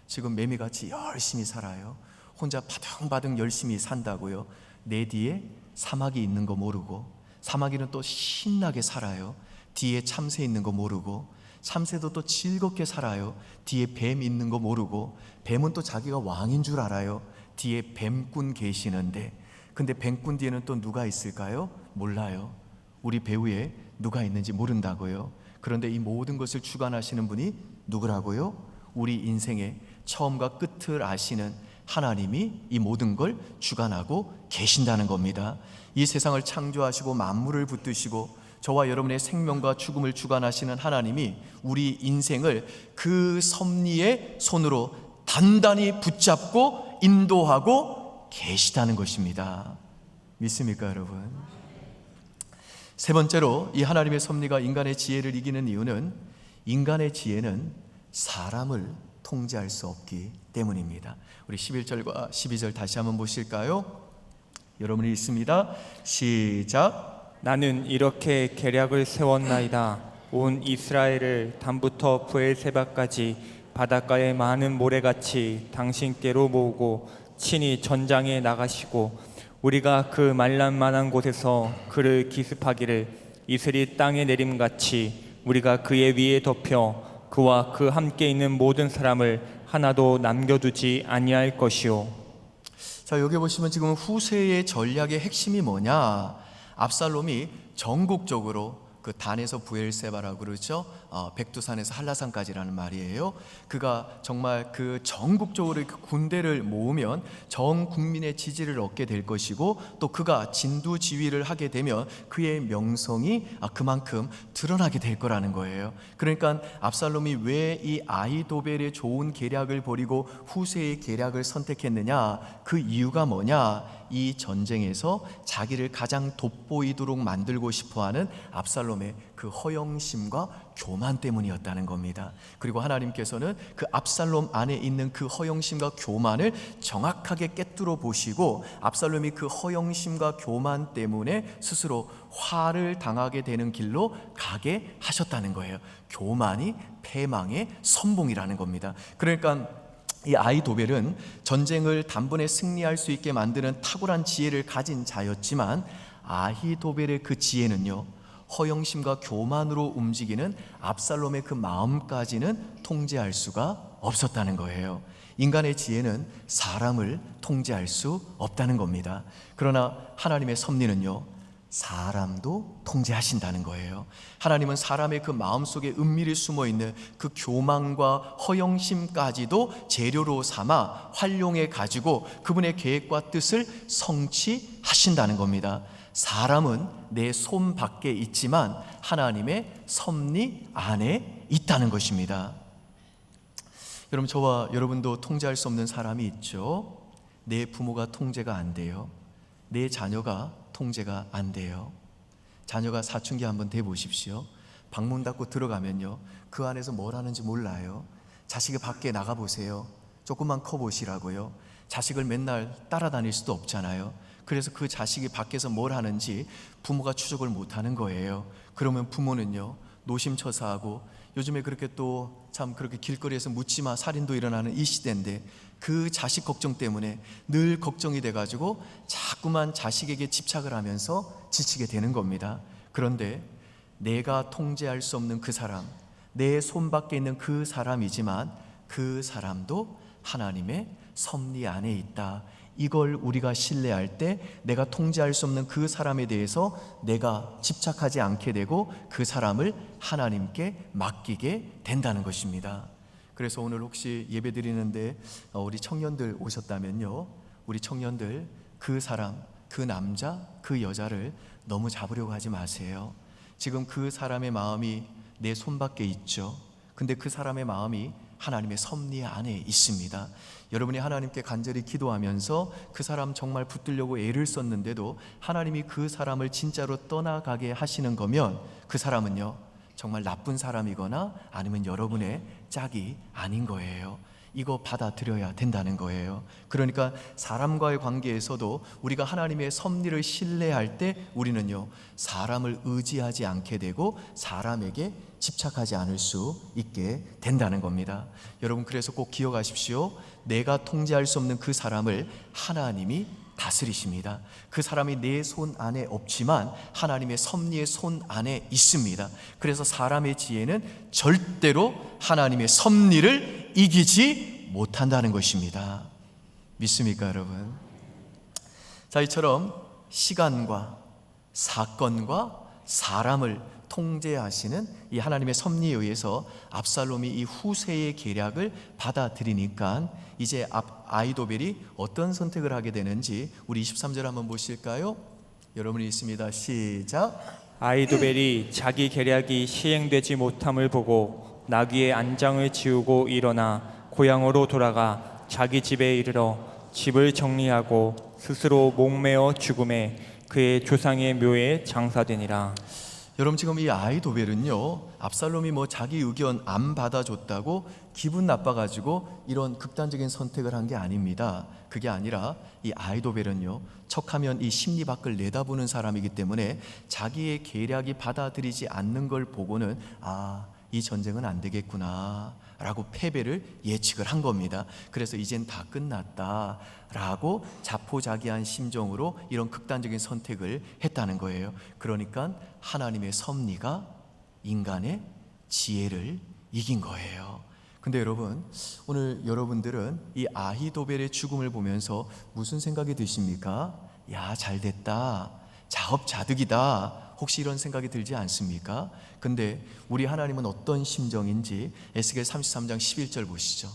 지금 매미같이 열심히 살아요. 혼자 바등바등 열심히 산다고요. 내 뒤에 사마귀 있는 거 모르고, 사마귀는 또 신나게 살아요. 뒤에 참새 있는 거 모르고, 참새도 또 즐겁게 살아요. 뒤에 뱀 있는 거 모르고, 뱀은 또 자기가 왕인 줄 알아요. 뒤에 뱀꾼 계시는데, 근데 뱀꾼 뒤에는 또 누가 있을까요? 몰라요. 우리 배후에 누가 있는지 모른다고요. 그런데 이 모든 것을 주관하시는 분이 누구라고요? 우리 인생의 처음과 끝을 아시는 하나님이 이 모든 걸 주관하고 계신다는 겁니다. 이 세상을 창조하시고 만물을 붙드시고 저와 여러분의 생명과 죽음을 주관하시는 하나님이 우리 인생을 그 섭리의 손으로 단단히 붙잡고 인도하고 계시다는 것입니다. 믿습니까, 여러분? 세 번째로 이 하나님의 섭리가 인간의 지혜를 이기는 이유는 인간의 지혜는 사람을 통제할 수 없기 때문입니다. 우리 11절과 12절 다시 한번 보실까요? 여러분이 있습니다. 시작. 나는 이렇게 계략을 세웠나이다. 온 이스라엘을 단부터 브엘세바까지 바닷가의 많은 모래같이 당신께로 모으고 친히 전장에 나가시고 우리가 그 말란만한 곳에서 그를 기습하기를 이슬이 땅에 내림같이 우리가 그의 위에 덮여 그와 그 함께 있는 모든 사람을 하나도 남겨두지 아니할 것이요. 자, 여기 보시면 지금 후세의 전략의 핵심이 뭐냐? 압살롬이 전국적으로 그 단에서 부엘세바라고 그러죠. 백두산에서 한라산까지라는 말이에요. 그가 정말 그 전국적으로 그 군대를 모으면 전 국민의 지지를 얻게 될 것이고, 또 그가 진두지휘를 하게 되면 그의 명성이 그만큼 드러나게 될 거라는 거예요. 그러니까 압살롬이 왜 이 아히도벨의 좋은 계략을 버리고 후세의 계략을 선택했느냐? 그 이유가 뭐냐? 이 전쟁에서 자기를 가장 돋보이도록 만들고 싶어하는 압살롬의 그 허영심과 교만 때문이었다는 겁니다. 그리고 하나님께서는 그 압살롬 안에 있는 그 허영심과 교만을 정확하게 꿰뚫어 보시고 압살롬이 그 허영심과 교만 때문에 스스로 화를 당하게 되는 길로 가게 하셨다는 거예요. 교만이 패망의 선봉이라는 겁니다. 그러니까 이 아히도벨은 전쟁을 단번에 승리할 수 있게 만드는 탁월한 지혜를 가진 자였지만 아히도벨의 그 지혜는요, 허영심과 교만으로 움직이는 압살롬의 그 마음까지는 통제할 수가 없었다는 거예요. 인간의 지혜는 사람을 통제할 수 없다는 겁니다. 그러나 하나님의 섭리는요, 사람도 통제하신다는 거예요. 하나님은 사람의 그 마음속에 은밀히 숨어있는 그 교만과 허영심까지도 재료로 삼아 활용해 가지고 그분의 계획과 뜻을 성취하신다는 겁니다. 사람은 내 손 밖에 있지만 하나님의 섭리 안에 있다는 것입니다. 여러분, 저와 여러분도 통제할 수 없는 사람이 있죠. 내 부모가 통제가 안 돼요. 내 자녀가 통제가 안 돼요. 자녀가 사춘기 한번 돼 보십시오. 방문 닫고 들어가면요, 그 안에서 뭘 하는지 몰라요. 자식이 밖에 나가 보세요. 조금만 커 보시라고요. 자식을 맨날 따라다닐 수도 없잖아요. 그래서 그 자식이 밖에서 뭘 하는지 부모가 추적을 못하는 거예요. 그러면 부모는요, 노심초사하고, 요즘에 그렇게 또 참 그렇게 길거리에서 묻지마 살인도 일어나는 이 시대인데 그 자식 걱정 때문에 늘 걱정이 돼가지고 자꾸만 자식에게 집착을 하면서 지치게 되는 겁니다. 그런데 내가 통제할 수 없는 그 사람, 내 손 밖에 있는 그 사람이지만 그 사람도 하나님의 섭리 안에 있다. 이걸 우리가 신뢰할 때 내가 통제할 수 없는 그 사람에 대해서 내가 집착하지 않게 되고 그 사람을 하나님께 맡기게 된다는 것입니다. 그래서 오늘 혹시 예배 드리는데 우리 청년들 오셨다면요, 우리 청년들 그 사람, 그 남자, 그 여자를 너무 잡으려고 하지 마세요. 지금 그 사람의 마음이 내 손밖에 있죠. 근데 그 사람의 마음이 하나님의 섭리 안에 있습니다. 여러분이 하나님께 간절히 기도하면서 그 사람 정말 붙들려고 애를 썼는데도 하나님이 그 사람을 진짜로 떠나가게 하시는 거면 그 사람은요, 정말 나쁜 사람이거나 아니면 여러분의 짝이 아닌 거예요. 이거 받아들여야 된다는 거예요. 그러니까 사람과의 관계에서도 우리가 하나님의 섭리를 신뢰할 때 우리는요, 사람을 의지하지 않게 되고 사람에게 집착하지 않을 수 있게 된다는 겁니다. 여러분, 그래서 꼭 기억하십시오. 내가 통제할 수 없는 그 사람을 하나님이 다스리십니다. 그 사람이 내 손 안에 없지만 하나님의 섭리의 손 안에 있습니다. 그래서 사람의 지혜는 절대로 하나님의 섭리를 이기지 못한다는 것입니다. 믿습니까, 여러분? 자, 이처럼 시간과 사건과 사람을 통제하시는 이 하나님의 섭리에 의해서 압살롬이 이 후세의 계략을 받아들이니까 이제 아히도벨이 어떤 선택을 하게 되는지 우리 23절 한번 보실까요? 여러분이 있습니다. 시작. 아히도벨이 자기 계략이 시행되지 못함을 보고 나귀의 안장을 지우고 일어나 고향으로 돌아가 자기 집에 이르러 집을 정리하고 스스로 목매어 죽음에 그의 조상의 묘에 장사되니라. 여러분, 지금 이 아히도벨은요, 압살롬이 자기 의견 안 받아줬다고 기분 나빠가지고 이런 극단적인 선택을 한 게 아닙니다. 그게 아니라 이 아히도벨은요, 척하면 이 심리 밖을 내다보는 사람이기 때문에 자기의 계략이 받아들이지 않는 걸 보고는 이 전쟁은 안 되겠구나 라고 패배를 예측을 한 겁니다. 그래서 이젠 다 끝났다 라고 자포자기한 심정으로 이런 극단적인 선택을 했다는 거예요. 그러니까 하나님의 섭리가 인간의 지혜를 이긴 거예요. 근데 여러분, 오늘 여러분들은 이 아히도벨의 죽음을 보면서 무슨 생각이 드십니까? 야, 잘됐다, 자업자득이다, 혹시 이런 생각이 들지 않습니까? 근데 우리 하나님은 어떤 심정인지 에스겔 33장 11절 보시죠.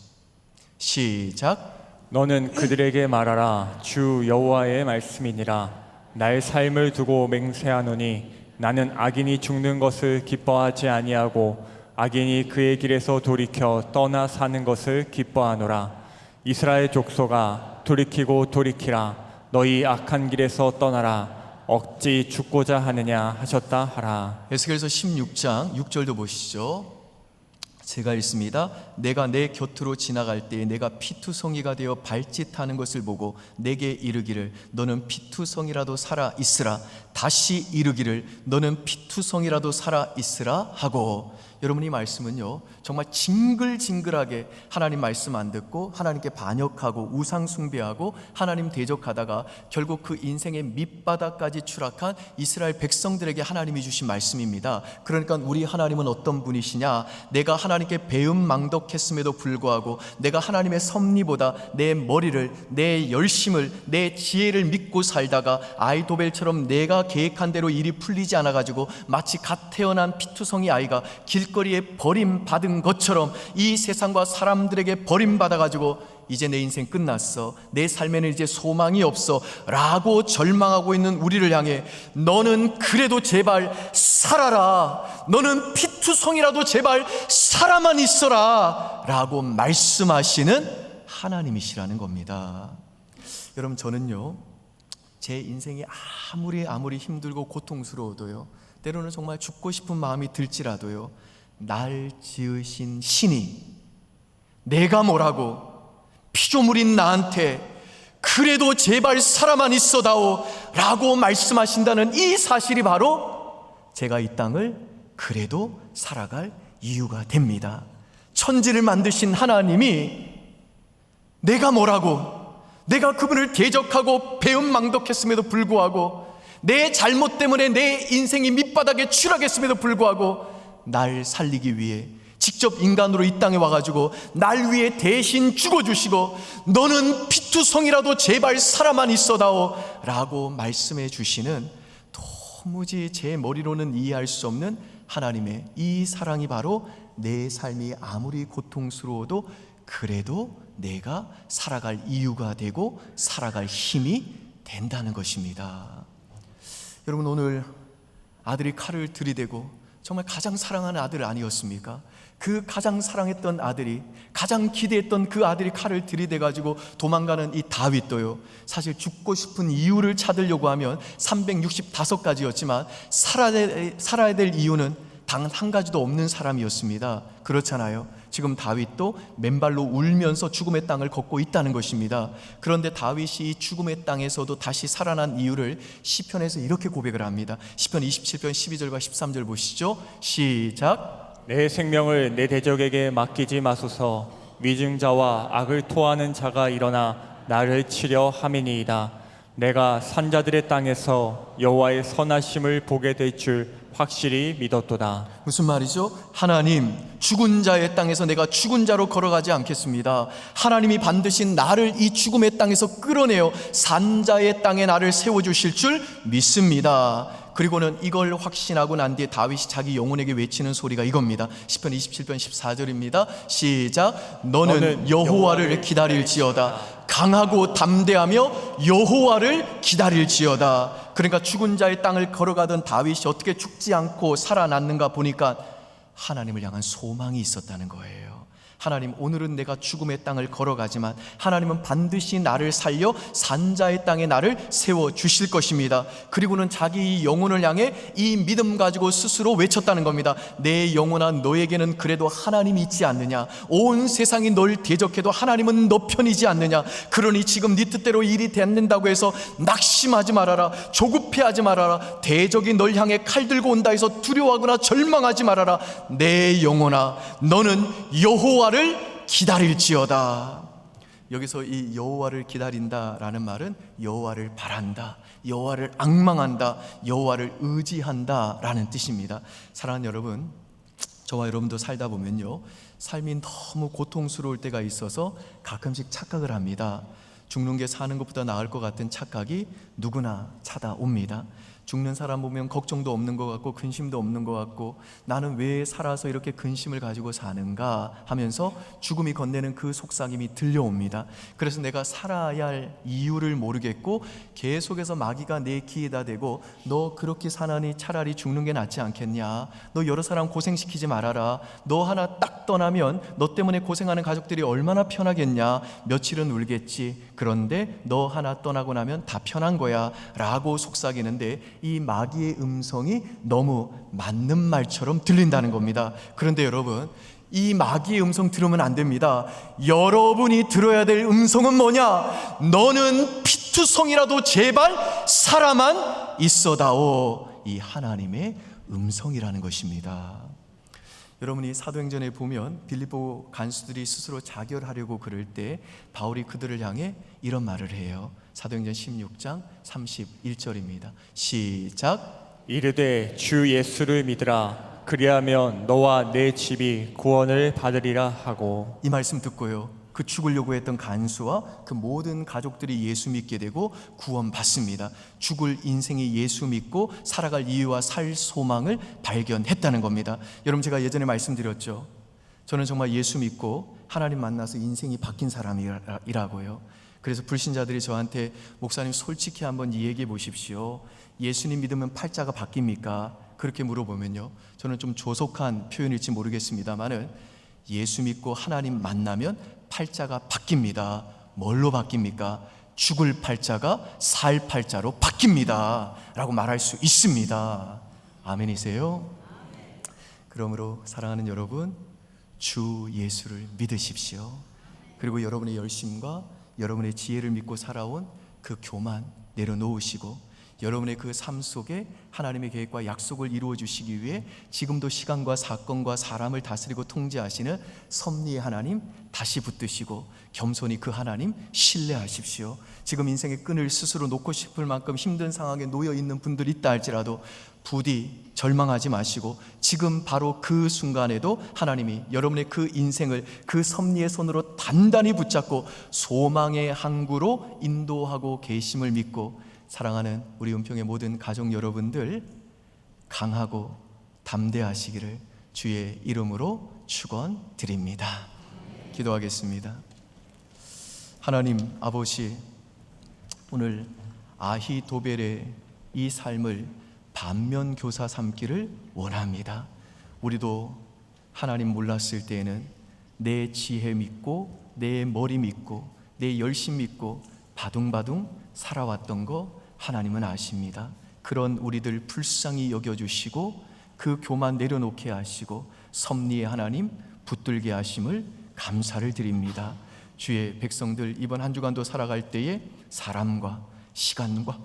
시작. 너는 그들에게 말하라. 주 여호와의 말씀이니라. 나의 삶을 두고 맹세하노니 나는 악인이 죽는 것을 기뻐하지 아니하고 악인이 그의 길에서 돌이켜 떠나 사는 것을 기뻐하노라. 이스라엘 족속아, 돌이키고 돌이키라. 너희 악한 길에서 떠나라. 억지 죽고자 하느냐 하셨다 하라. 에스겔서 16장 6절도 보시죠. 제가 읽습니다. 내가 내 곁으로 지나갈 때에 내가 피투성이가 되어 발짓하는 것을 보고 내게 이르기를 너는 피투성이라도 살아 있으라. 다시 이르기를 너는 피투성이라도 살아 있으라 하고, 여러분, 이 말씀은요, 정말 징글징글하게 하나님 말씀 안 듣고 하나님께 반역하고 우상 숭배하고 하나님 대적하다가 결국 그 인생의 밑바닥까지 추락한 이스라엘 백성들에게 하나님이 주신 말씀입니다. 그러니까 우리 하나님은 어떤 분이시냐? 내가 하나님께 배은망덕했음에도 불구하고 내가 하나님의 섭리보다 내 머리를, 내 열심을, 내 지혜를 믿고 살다가 아히도벨처럼 내가 계획한 대로 일이 풀리지 않아가지고 마치 갓 태어난 피투성이 아이가 길거리에 버림받은 것처럼 이 세상과 사람들에게 버림받아가지고 이제 내 인생 끝났어, 내 삶에는 이제 소망이 없어 라고 절망하고 있는 우리를 향해 너는 그래도 제발 살아라, 너는 피투성이라도 제발 살아만 있어라 라고 말씀하시는 하나님이시라는 겁니다. 여러분, 저는요, 제 인생이 아무리 힘들고 고통스러워도요, 때로는 정말 죽고 싶은 마음이 들지라도요, 날 지으신 신이 내가 뭐라고 피조물인 나한테 그래도 제발 살아만 있어다오 라고 말씀하신다는 이 사실이 바로 제가 이 땅을 그래도 살아갈 이유가 됩니다. 천지를 만드신 하나님이 내가 뭐라고, 내가 그분을 대적하고 배은망덕했음에도 불구하고 내 잘못 때문에 내 인생이 밑바닥에 추락했음에도 불구하고 날 살리기 위해 직접 인간으로 이 땅에 와가지고 날 위해 대신 죽어주시고 너는 피투성이라도 제발 살아만 있어다오 라고 말씀해 주시는, 도무지 제 머리로는 이해할 수 없는 하나님의 이 사랑이 바로 내 삶이 아무리 고통스러워도 그래도 내가 살아갈 이유가 되고 살아갈 힘이 된다는 것입니다. 여러분, 오늘 아들이 칼을 들이대고 정말 가장 사랑하는 아들 아니었습니까? 그 가장 사랑했던 아들이, 가장 기대했던 그 아들이 칼을 들이대가지고 도망가는 이 다윗도요, 사실 죽고 싶은 이유를 찾으려고 하면 365가지였지만 살아야 될 이유는 단 한 가지도 없는 사람이었습니다. 그렇잖아요. 지금 다윗도 맨발로 울면서 죽음의 땅을 걷고 있다는 것입니다. 그런데 다윗이 이 죽음의 땅에서도 다시 살아난 이유를 시편에서 이렇게 고백을 합니다. 시편 27편 12절과 13절 보시죠. 시작. 내 생명을 내 대적에게 맡기지 마소서. 위증자와 악을 토하는 자가 일어나 나를 치려 함이니이다. 내가 산자들의 땅에서 여호와의 선하심을 보게 될 줄 확실히 믿었도다. 무슨 말이죠? 하나님, 죽은 자의 땅에서 내가 죽은 자로 걸어가지 않겠습니다. 하나님이 반드시 나를 이 죽음의 땅에서 끌어내어 산자의 땅에 나를 세워주실 줄 믿습니다. 그리고는 이걸 확신하고 난 뒤에 다윗이 자기 영혼에게 외치는 소리가 이겁니다. 시편 27편 14절입니다. 시작. 너는 여호와를 기다릴지어다. 강하고 담대하며 여호와를 기다릴지어다. 그러니까 죽은 자의 땅을 걸어가던 다윗이 어떻게 죽지 않고 살아났는가 보니까 하나님을 향한 소망이 있었다는 거예요. 하나님, 오늘은 내가 죽음의 땅을 걸어가지만 하나님은 반드시 나를 살려 산자의 땅에 나를 세워주실 것입니다. 그리고는 자기 영혼을 향해 이 믿음 가지고 스스로 외쳤다는 겁니다. 내 영혼아, 너에게는 그래도 하나님이 있지 않느냐. 온 세상이 널 대적해도 하나님은 너 편이지 않느냐. 그러니 지금 네 뜻대로 일이 된다고 해서 낙심하지 말아라. 조급해하지 말아라. 대적이 널 향해 칼 들고 온다 해서 두려워하거나 절망하지 말아라. 내 영혼아, 너는 여호와를 기다릴지어다. 여기서 이 여호와를 기다린다라는 말은 여호와를 바란다, 여호와를 앙망한다, 여호와를 의지한다라는 뜻입니다. 사랑하는 여러분, 저와 여러분도 살다 보면요, 삶이 너무 고통스러울 때가 있어서 가끔씩 착각을 합니다. 죽는 게 사는 것보다 나을 것 같은 착각이 누구나 찾아옵니다. 죽는 사람 보면 걱정도 없는 것 같고 근심도 없는 것 같고, 나는 왜 살아서 이렇게 근심을 가지고 사는가 하면서 죽음이 건네는 그 속삭임이 들려옵니다. 그래서 내가 살아야 할 이유를 모르겠고 계속해서 마귀가 내 귀에다 대고, 너 그렇게 사나니 차라리 죽는 게 낫지 않겠냐, 너 여러 사람 고생시키지 말아라, 너 하나 딱 떠나면 너 때문에 고생하는 가족들이 얼마나 편하겠냐, 며칠은 울겠지, 그런데 너 하나 떠나고 나면 다 편한 거야 라고 속삭이는데, 이 마귀의 음성이 너무 맞는 말처럼 들린다는 겁니다. 그런데 여러분, 이 마귀의 음성 들으면 안 됩니다. 여러분이 들어야 될 음성은 뭐냐? 너는 피투성이라도 제발 살아만 있어다오. 이 하나님의 음성이라는 것입니다. 여러분이 사도행전에 보면 빌립보 간수들이 스스로 자결하려고 그럴 때 바울이 그들을 향해 이런 말을 해요. 사도행전 16장 31절입니다. 시작. 이르되 주 예수를 믿으라. 그리하면 너와 내 집이 구원을 받으리라 하고. 이 말씀 듣고요, 그 죽으려고 했던 간수와 그 모든 가족들이 예수 믿게 되고 구원받습니다. 죽을 인생이 예수 믿고 살아갈 이유와 살 소망을 발견했다는 겁니다. 여러분, 제가 예전에 말씀드렸죠. 저는 정말 예수 믿고 하나님 만나서 인생이 바뀐 사람이라고요. 그래서 불신자들이 저한테, 목사님 솔직히 한번 얘기해 보십시오, 예수님 믿으면 팔자가 바뀝니까? 그렇게 물어보면요, 저는 좀 조속한 표현일지 모르겠습니다만은, 예수 믿고 하나님 만나면 팔자가 바뀝니다. 뭘로 바뀝니까? 죽을 팔자가 살 팔자로 바뀝니다 라고 말할 수 있습니다. 아멘이세요? 그러므로 사랑하는 여러분, 주 예수를 믿으십시오. 그리고 여러분의 열심과 여러분의 지혜를 믿고 살아온 그 교만 내려놓으시고, 여러분의 그 삶 속에 하나님의 계획과 약속을 이루어 주시기 위해 지금도 시간과 사건과 사람을 다스리고 통제하시는 섭리의 하나님 다시 붙드시고 겸손히 그 하나님 신뢰하십시오. 지금 인생의 끈을 스스로 놓고 싶을 만큼 힘든 상황에 놓여 있는 분들이 있다 할지라도 부디 절망하지 마시고, 지금 바로 그 순간에도 하나님이 여러분의 그 인생을 그 섭리의 손으로 단단히 붙잡고 소망의 항구로 인도하고 계심을 믿고, 사랑하는 우리 은평의 모든 가족 여러분들 강하고 담대하시기를 주의 이름으로 축원드립니다. 기도하겠습니다. 하나님 아버지, 오늘 아히도벨의 이 삶을 반면교사 삼기를 원합니다. 우리도 하나님 몰랐을 때에는 내 지혜 믿고 내 머리 믿고 내 열심 믿고 바둥바둥 살아왔던 거 하나님은 아십니다. 그런 우리들 불쌍히 여겨주시고 그 교만 내려놓게 하시고 섭리의 하나님 붙들게 하심을 감사를 드립니다. 주의 백성들 이번 한 주간도 살아갈 때에 사람과 시간과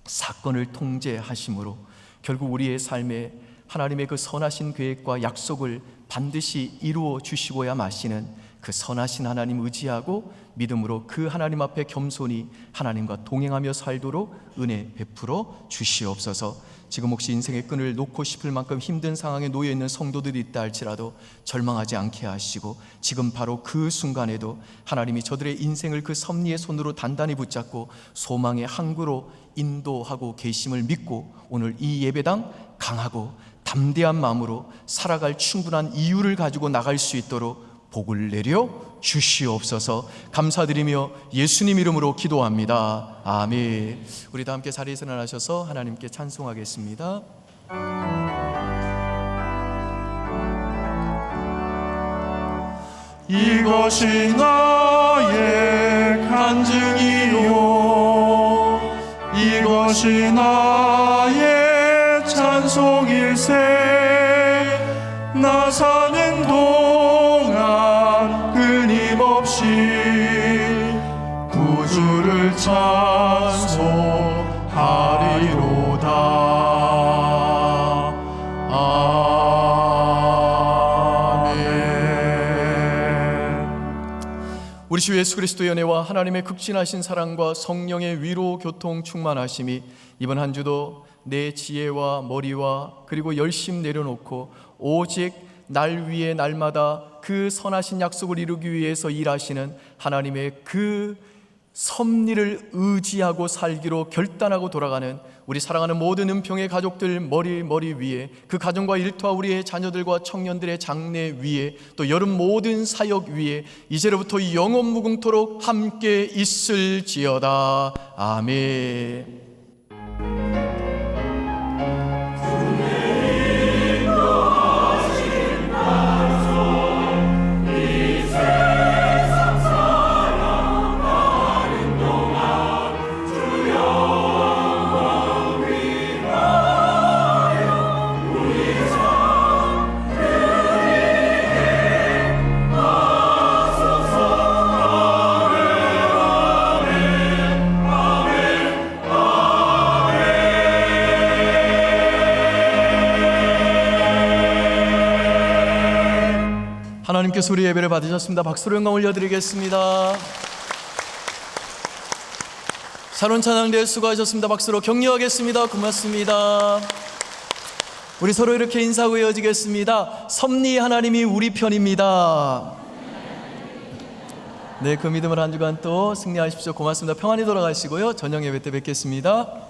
사건을 통제하심으로 결국 우리의 삶에 하나님의 그 선하신 계획과 약속을 반드시 이루어 주시고야 마시는 그 선하신 하나님 의지하고 믿음으로 그 하나님 앞에 겸손히 하나님과 동행하며 살도록 은혜 베풀어 주시옵소서. 지금 혹시 인생의 끈을 놓고 싶을 만큼 힘든 상황에 놓여 있는 성도들이 있다 할지라도 절망하지 않게 하시고, 지금 바로 그 순간에도 하나님이 저들의 인생을 그 섭리의 손으로 단단히 붙잡고 소망의 항구로 인도하고 계심을 믿고, 오늘 이 예배당 강하고 담대한 마음으로 살아갈 충분한 이유를 가지고 나갈 수 있도록 복을 내려 주시옵소서. 감사드리며 예수님 이름으로 기도합니다. 아멘. 우리 다 함께 자리에서 일어나셔서 하나님께 찬송하겠습니다. 이것이 나의 간증이요, 이것이 나의 찬송일세. 나 사는 동안 끊임없이 구주를 찬송하리로다. 아멘. 우리 주 예수 그리스도의 은혜와 하나님의 극진하신 사랑과 성령의 위로 교통 충만하심이 이번 한 주도 내 지혜와 머리와 그리고 열심 내려놓고 오직 날 위해 날마다 그 선하신 약속을 이루기 위해서 일하시는 하나님의 그 섭리를 의지하고 살기로 결단하고 돌아가는 우리 사랑하는 모든 은평의 가족들 머리 위에, 그 가정과 일터와 우리의 자녀들과 청년들의 장래 위에, 또 여름 모든 사역 위에 이제로부터 영원 무궁토록 함께 있을지어다. 아멘. 하나님께서 우리 예배를 받으셨습니다. 박수로 영광 올려드리겠습니다. 샤론 찬양대 수고하셨습니다. 박수로 격려하겠습니다. 고맙습니다. 우리 서로 이렇게 인사하고 이어지겠습니다. 섭리 하나님이 우리 편입니다. 네, 그 믿음을 한 주간 또 승리하십시오. 고맙습니다. 평안히 돌아가시고요. 저녁 예배 때 뵙겠습니다.